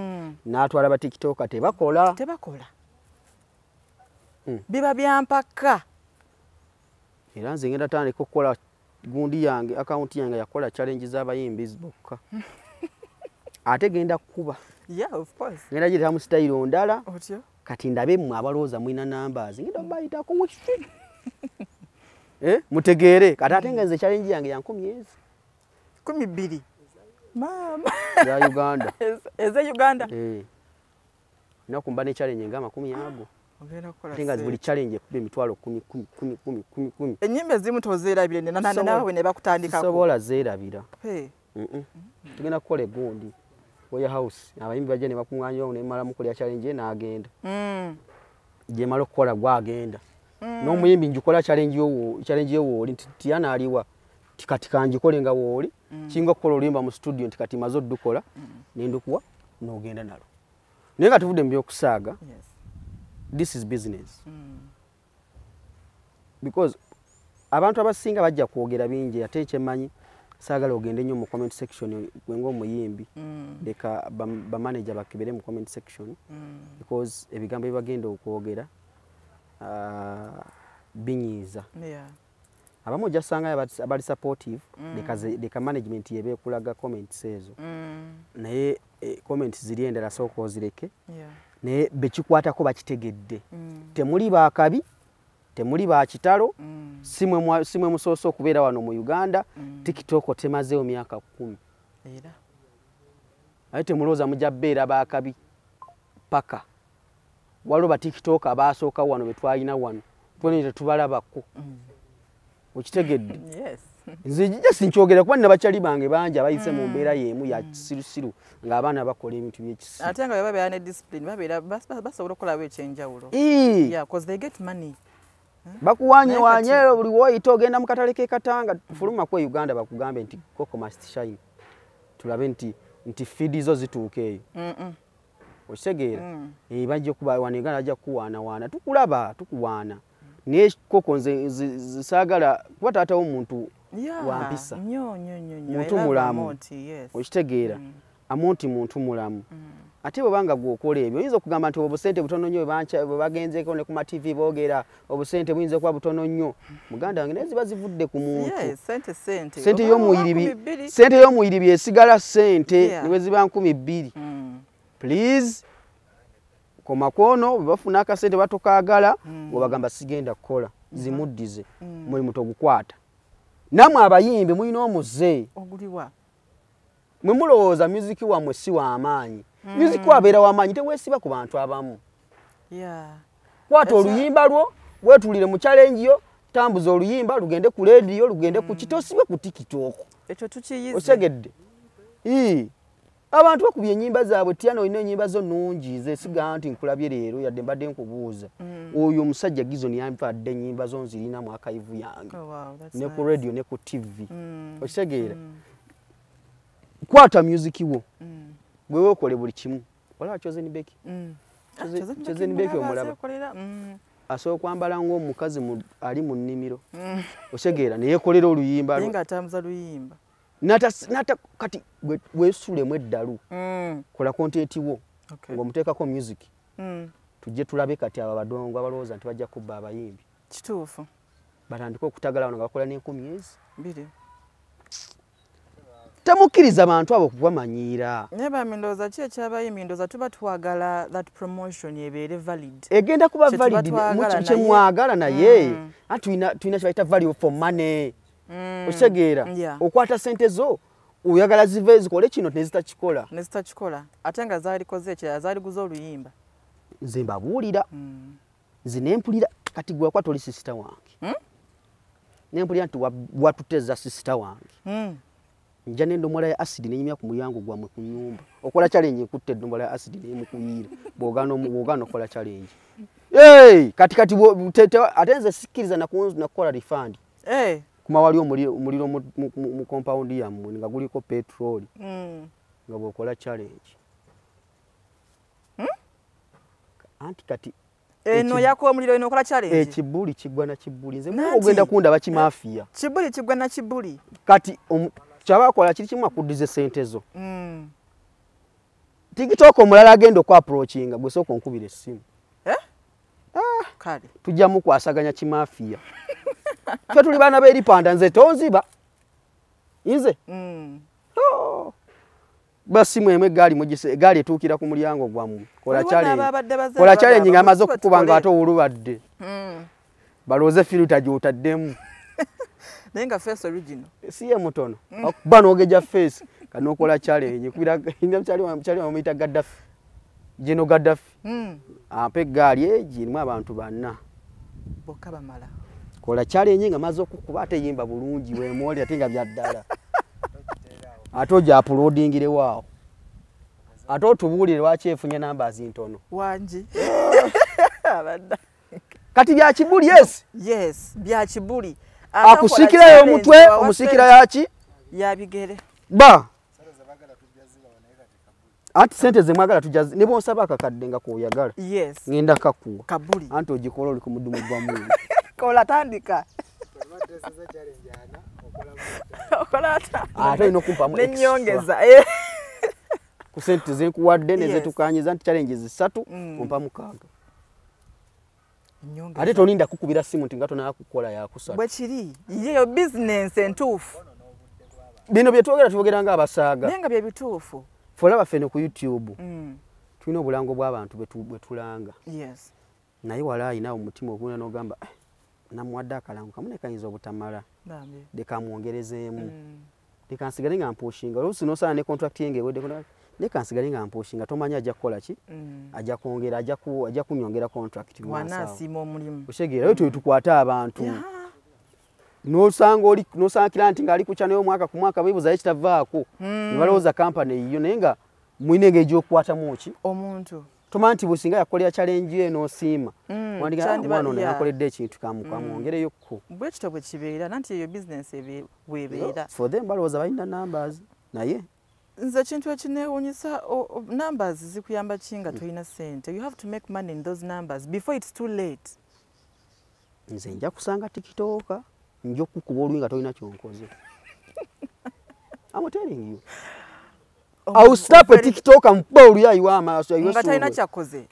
N'atwala ba TikTok tebakola. Biba byampaka. Era nze ngenda tandika okukola gundi yange account yange yakola challenge z'abayimbi bokka ate genda kuba Yeah, of course. ngenda gita mu style ondala Otyo? kati ndabe mu abalooza mwina numbers ngenda bayita ko wifi mutegeere kati ate ngenze challenge yange ya 10 12. Mama. ya Uganda Eze Uganda. nakumba ne challenge ngama 10 ago Ogenda kukola. tenga buli challenge kube mitwalo 10. Enyimbe ezimu tozerabire nawe ne bakutandika ko. Sobola zeerabira. Tugenda kukola egundi Oya House abayimbi baje ne bakunganya ne mala mukolya challenge n'agenda. Je malo kukola gwagenda. N'omuyimbi njikola challenge yo oli tiyana aliwa tikati kanjikole nga woli kinga kukola olimba mu studio ntikati mazo dukola n'endukuwa n'ogenda nalo. Naye nga tuvudde mu byokusaaga. Yes. This is business. Because abantu abasinga bajja kwogera bingi ate ekyemanyi saagala ogende nnyo mu comment section gwengo omuyimbi leka ba manager bakibere mu comment section because ebigambo ebagenda okwogera binyiza. Abamu jasanga abali supportive leka management yebe kulaga comments ezo naye comments ziri endala soko ozireke naye bekikwatako bakitegedde temuli bakabi temuli ba kitalo simwe musoso okubeera wano mu Uganda TikTok temazeo myaka 10 era ate muloza mujja beera bakabi paka walo ba TikTok abasooka wano betwalina wano twone tubalabako okitegedde. Yes. Nze just nkyogera kuba nabachali bange banja bayise mu mbeera yemu ya sirusiru ng'abaana bakola ebintu by'ekisi. Ate nga babeera ne discipline babeera basobola okolawo ekyenjawulo. Yeah, because they get money. Bakuwanye buli woyita ogenda mu katale k'Ekatanga fuluma kwa Uganda bakugambe nti Coco must shine. Tulabe nti feed zo zituuka eyo. Okitegera. Bajja kuba wano Uganda ajja kuwaana tukulaba tukuwaana. Naye Coco nze zisaagala kuba taata w'omuntu wampisa. Muntu mulamu. Okitegeera. Amonti muntu mulamu. Ate bwanga gwokola ebyo oyinza okugamba nti obusente butono nnyo bwe bagenzeko ne ku ma TV boogera obusente buyinza kuba butono nnyo. Muganda wange naye ziba zivudde ku muntu. Sente y'omuyiribi esigala sente niwe ziba 12. Please komakono bafuna akasente batokaagala obagamba sigenda kukola zimuddize muli muto gukwata. Namwe abayimbi mulina omuze oguliwa mwe mulowooza music wamwe si w'amaanyi. Music wabeera w'amaanyi teweesiba ku bantu abamu. Kwata oluyimba lwo weetulire mu challenge yo tambuza oluyimba lugende ku radio lugende ku kitosibe ku TikTok. Ekyo tukiyize. Osegedde. Abantu bakubye ennyimba zaabwe tyano olina ennyimba zo nnungi zeesiga nti nkulabye leero yadde mbadde nkubuuza. Oyo omusajja Gizo yampadde ennyimba zo nzirina mu archive yange. Ne ku radio ne ku TV. Osegera. Kwata music wo. Bwe wekole buli kimu. Wala Chosen Beki. Chosen Beki omulaba. Asobola kwambala ng'omukazi ali mu nnimiro. Osegera ne yeekolera oluyimba. Nga atambuza luyimba. Nata kati weesulemu eddalu. Kola content wo. Ng'omuteekako music. Tujje tulabe kati aba badongo abalowooza nti bajja kubba abayimbi. Kituufu. Batandika okutagala wano nga bakola n'10 2. Tamukkiriza abantu abo kubamanyiira. Neba mindooza ki ekyabayimbi ndooza tuba twagala that promotion ebeere valid. Egenda kuba valid mu kye mwagala naye. Tulina kyebayita value for money. Okitegera okwata sente zo oyagala zive zikole kino nezitakikola ate nga zaalikoze ekirala zaaliguza oluyimba. Nze mbabuulira zinempulira kati gwe wakwata oli sisita wange nempulira nti watuteza sisita wange nja n'endomola ya acid nenyumya ku mulyango gwammwe ku nnyumba okola challenge ekutte endomola ya acid nemukuyiira bw'ogaana okola challenge kati ate nze sikkiriza nakukola refund kuma wali omuliro mu compound yammwe nga guliko petrol nga bw'okola challenge anti kati eno yako omuliro eno okola challenge ekibuli kigwa na kibuli nze ogenda kundaba kimafia kibuli kigwa na kibuli kati kyabakola kiri kimu akuddize sente zo TikTok omulala agenda okwa approachinga gwe sooka onkubira essimu kale tujja mu kwasaganya kimafia Ffe tuli baana b'eripanda nze tonziba. Nze. Oh. Basi mwemwe egaali etuukira ku mulyango gwammwe. Kola challenge ng'amaze okukuba ng'ate olubadde. Balooze filter gy'otaddemu. Naye nga face original. Si ye mutono. Okuba n'ogeja face kanookola challenge. Kubira mukyali bamuyita Gaddafi. Gino Gaddafi. Ampe eggaali girimu abantu banna. Bokka bamala. Kola challenge ng'amaze okukuba ate yimba bulungi weemwoli ate nga byaddala. Ate ojja uploadingire waawo. Ate otubuulire lwaki efunye numbers ntono. Wangi. Kati bya kibuli yes. Yes, bya kibuli. Akusikirayo omutwe, omusikira yaki? Ya bigere. Ba. Anti sente ze mwagala tujazi. Ne bonsaba akakadde nga kuyagala. Yes. Ngenda kakuwa. Kabuli. Anti ogikola oli ku mudumu gwa Mungu. Kola tandika. Kola tandika. Ate ino kumpa mu nenyongeza. Ku sente ze nkuwadde ne ze tukanyiza nti challenges 3 ompa mukaaga. Ate toninda kukubira simu nti ngato na kukola ya kusatu. Bwe kiri yeyo business entuufu. Bino bye twogera nga abasaaga. Nenga bye bituufu. Folaba fene ku YouTube. Tulina obulango bw'abantu bwe tulanga. Yes. Naye wala ayina omutima oguna n'ogamba namuwadde akalango kamune kayinza obutamala. Leka mwongerezeemu. Leka nsigale nga mpuushinga. Oluusi n'osala ne contract yenge ewedde leka nsigale nga mpuushinga tomanya ajja kukola ki? Ajja kwongera ajja kunyongera contract wanaasiima omulimu. Osegeera yo tukwata abantu. N'osanga nti ng'ali ku channel omwaka ku mwaka beebuuzayo ekitavaako. Ne balowooza kampani eyiyo naye nga mulina engeri gy'okukwatamu ki? Omuntu. Tomanya nti businga yakolera challenge ye n'osiima. Wandiga omwana ono yakoledde ekintu kamwongereyokko. Bwe kityo bwe kibeera nanti eyo business bwebeera. For them balowooza balina numbers naye. Nze kintu ekineewuunyisa numbers zikuyamba ki nga tolina ssente. You have to make money in those numbers before it's too late. Nze nja kusanga TikTok. Njo kukuba olwi nga tolina kyonkoze. I'm telling you. I will stop a TikTok and pull you amaaso ayo. Nga talina kyakoze.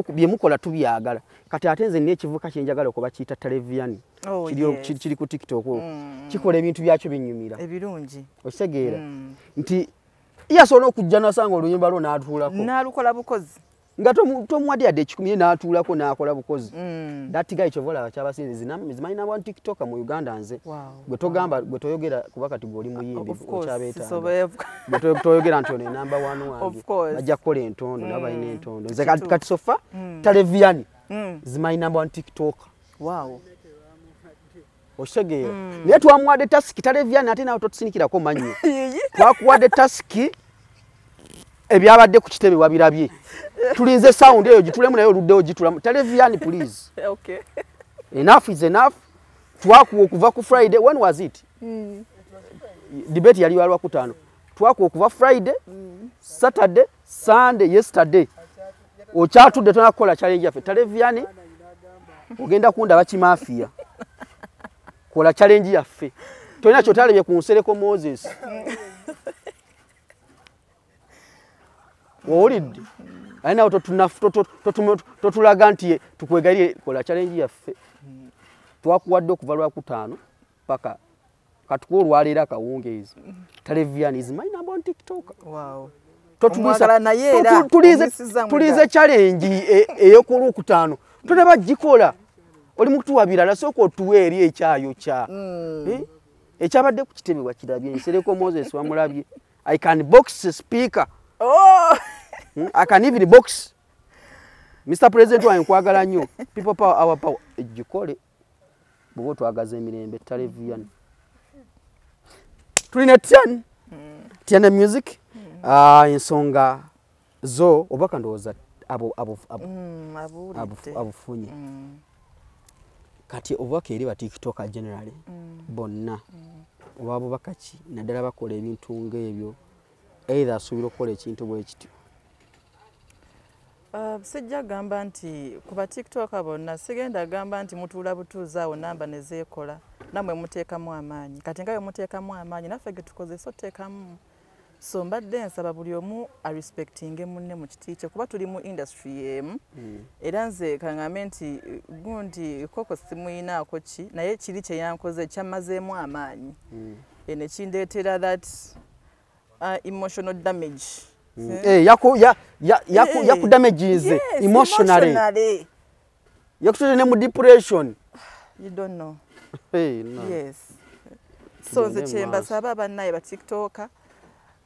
Bye mukola tubyagala. Kati ate nze n'ekivuka kye njagala okuba kiyita television. Kiri ku TikTok. Kikola ebintu byakyo binyumira. Ebirungi. Osegeera. Nti yasobola okujja n'asanga oluyimba lwo n'atuulako. N'alukola bukozi. Nga tomuwadde yadde ekikumi n'atuulako n'akola bukozi. That guy kyovola bakyabasinzi zimanyi n'aba TikTok mu Uganda nze. Gwe togamba gwe toyogera kuba kati gw'oli muyimbi okyabeeta. Gwe toyogera nti ono namba 1 wange. Bajja kukola entondo n'abalina entondo. Nze kati sofa television zimanyi namba 1 TikTok. Wow. Oshegeera. Naye twamuwadde task television ate nawe totusinikirako mannyo. Twakuwadde task ebyabadde ku kitebe wabirabye. Tulinze sound eyo gitulemu nayo oluddeyo gitulamu. Television please. Okay. Enough is enough. Twakuwa okuva ku Friday. When was it? Debate yali walwa kutano. Twakuwa okuva Friday, Saturday, Sunday, yesterday. Okyatudde tunakola challenge yaffe. Television ogenda kundaba kimafia. Kola challenge yaffe. Tolina kyotalebye ku Nsereko Moses. Owulidde? Ayina totulaga nti tukwegalire kola challenge yaffe. Twakuwadde okuva Lwakutaano paka katuko olwaleero akawungeezi. Television is my number on TikTok. Wow. Tulize challenge ey'oku Lwakutaano. Tolaba gikola. Oli mukutuwa birala sooka otuwe eri ekyayo kya. Ekyabadde ku kitebe wakirabye. Nsereko Moses wamulabye. I can box speaker. Oh! I can even box. Mr. President wa nkwagala nnyo. People power our power. Ejikole. Bobo twagaza emirembe television. Tulina Tiana music. Ensonga zo obaka ndoza abufunye. Kati obaka eri ba TikTok generally. Bonna. Obabo bakaki naddala bakola ebintu ng'ebyo. Either asuubira okukola ekintu bwe kityo. Sijja gamba nti kuba TikTok bonna sigenda gamba nti mutuula butuuza awo namba ne zeekola namwe muteekamu amaanyi kati nga bwe muteekamu amaanyi naffe ge tukoze so teekamu so mbadde nsaba buli omu arespectinge munne mu kiti kye kuba tuli mu industry emu era nze kaŋŋambe nti gundi koko simuyinaako ki naye kiri kye yankoze kyamazeemu amaanyi ne kindeetera that emotional damage yakudamaginze emotionally yakutute ne mu depression. You don't know. Hey, no. Yes. So nze kyembasaba bannaye ba TikToker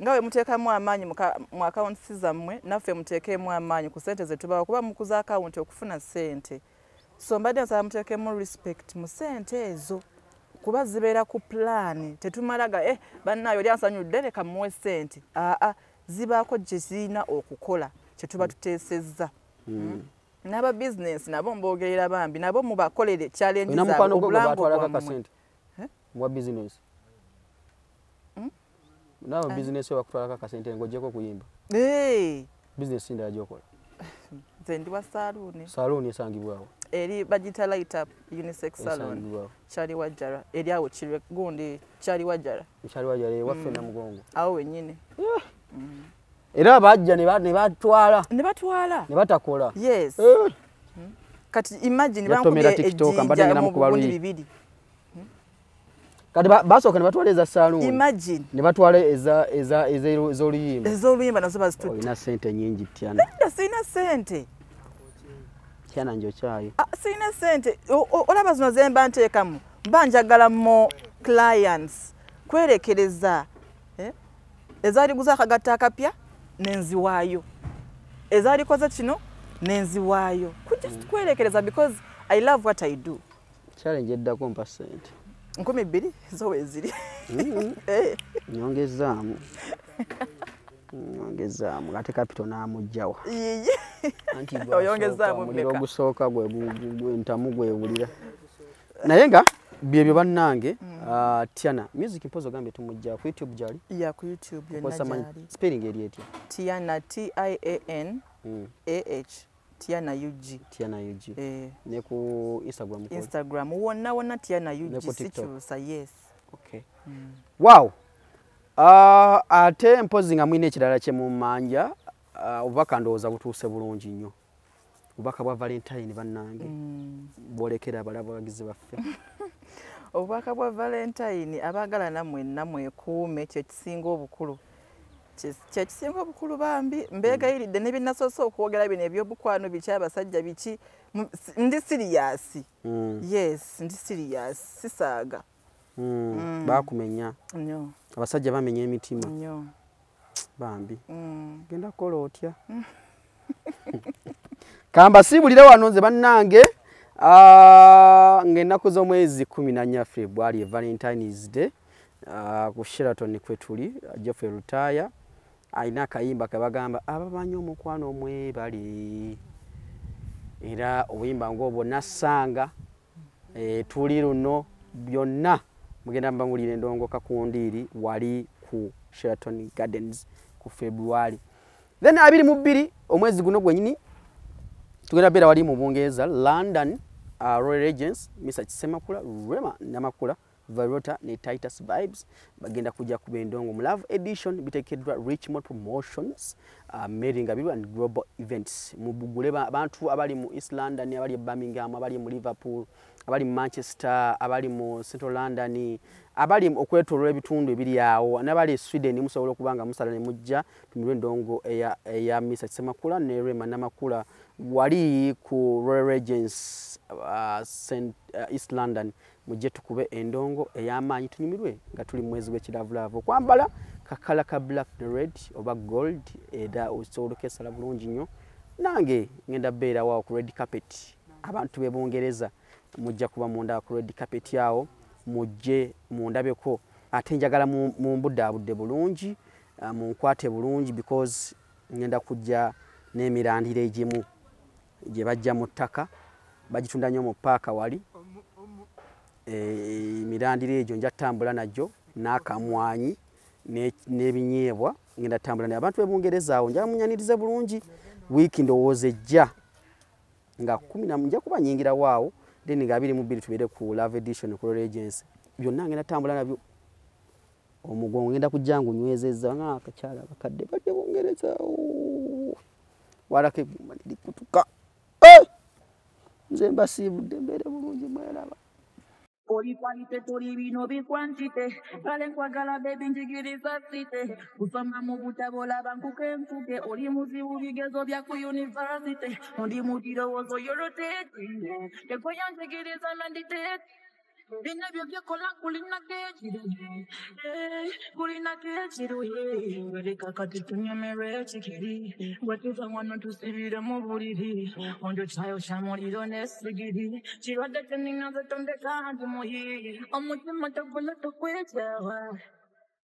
nga bwe muteekamu amaanyi mu accounts zammwe naffe muteekemu amaanyi ku ssente ze tubawa kuba mukuza account okufuna ssente. So mbadde nsaba muteekemu respect mu ssente ezo kuba zibeera ku plan tetumalaga bannaye oli ansanyudde leka muwe ssente. Zibaako gye zirina okukola kye tuba tuteesezza. N'aba business nabo mbogerera bambi nabo mubakolere challenge zaabwe obulango bwamwe. Wa business. N'aba business bakutwalako akasente ng'ojjeko kuyimba. Business ndala gy'okola. Nze ndi wa saloon. Saloon esangibwawo. Eri bagita light up unisex salon. Chali Wajjara. Eri awo kirwe gundi Chali Wajjara. Chali Wajjara waffe na mugongo. Awo wennyini. Era bajja ne batwala. Ne batakola. Yes. Kati imagine bankubye ejjinja mu bugundi bibiri. Kati basooka ne batwala eza saloon. Imagine. Ne batwala ez'oluyimba. Ez'oluyimba nazo bazitutte. Olina ssente nnyingi Tyana. Sina ssente. Tyana njokyayo. Sina ssente. Olaba zino ze mba nteekamu. Mba njagala mo clients. Kwerekereza. Ezaali guza akagatta akapya nenziwaayo. Ezaali koze kino nenziwaayo. Just kwerekereza because I love what I do. Challenge eddako mpa ssente. 2,000 zo weziri. Nyongezaamu. Nyongezaamu ate capital n'amugjawa. Anti oyongezaamu muliro ogusooka gwe ntamu gwewulira. Naye nga byebyo bannange Tyana music mpozo gambe tumujja ku YouTube jali. Ya ku YouTube yonna jali. Spelling eri etya? Tyana TIANAH. Tyana UG. Tyana UG. Ne ku Instagram ko. Instagram wonna Tyana UG sikyusa yes. Okay. Wow. Ate mpozi nga mwine ekirala kye mu manja obubaka ndowooza butuuse bulungi nnyo. Obubaka bwa Valentine bannange. Bwolekera abalabagizi baffe. Obubaka bwa Valentine abaagala namwe kuume kye kisinga obukulu. Kye kisinga obukulu bambi mbeegayiridde ne binnasoose okwogera bino ebyobukwano biki abasajja biki ndi serious. Yes ndi serious sisaaga. Baakumenya. Nnyo. Abasajja bamenya emitima. Nnyo. Bambi. Genda kukola otya? Kamba sibulire wano nze bannange ng'ennaku z'omwezi 14 February Valentine's Day ku Sheraton kwe tuli Geoffrey Lutaya alina akayimba kabagamba abamanyi omukwano omwebali era obuyimba ng'obwo nassanga tuli luno byonna mugenda mbangulira endongo Kakundiiri wali ku Sheraton Gardens ku February. Then 22 omwezi guno gwenyini tugenda beera wali mu Bungereza London Royal Regents Mr. Kisemakula Rema Namakula Varota ne Titus Vibes bagenda kujja kuba endongo mu Love Edition biteekeddwa Richmond Promotions Meringa and Global Events mu bugule abantu abali mu East London abali Birmingham abali mu Liverpool abali mu Manchester abali mu Central London abali okwetolwa ebitundu ebiri awo n'abali Sweden musobola okubanga musala ne mujja tumirwe endongo eya Mr. Kisemakula ne Rema Namakula wali ku Royal Regents East London mujje tukube endongo ey'amaanyi tunyumirwe nga tuli mwezi w'ekiravulavo kwambala kakala ka black ne red oba gold era osobola okesala bulungi nnyo nange ngenda beera waawo ku red carpet abantu be Bungereza mujja kuba munda ku red carpet yawo mujje mundabeko ate njagala mu mbudde bulungi munkwate bulungi because ngenda kujja n'emirandira egimu gye bajja mu ttaka bagitunda nnyo mu paaka wali emirandira egyo nja tambula najjo n'akamwanyi n'ebinyeebwa ngenda tambula naye abantu b'Ebungereza awo njala munyanirize bulungi wiiki ndowooza ejja nga 10 nja kuba nyingira waawo then nga 22 tubeere ku Love Edition ku Royal Agency byonna ngenda tambula nabyo omugongo ngenda kujja ngunywezezza nga akakyala akakadde badde bongereza walako eggumba lirikutuka nze mbasiibudde mbeere bulungi mweraba Ori qualite tori vino bi quantite Vale nkwagala baby njigiriza site Kusoma mu butabola bankuke nfuke Ori muzibu bigezo bya ku university Ondi mudirowoozo yorotete Tekoya njigiriza meditate Bine byo byekola kulina kejiro kulina kejiro reka kati tunyomere kikiri watuza wano tusibire mu buliri ondo kyayo kya muliro n'essigiri kirwadde kyeninaze tondeka ndi muyiyi omutima tagula tokwetyawa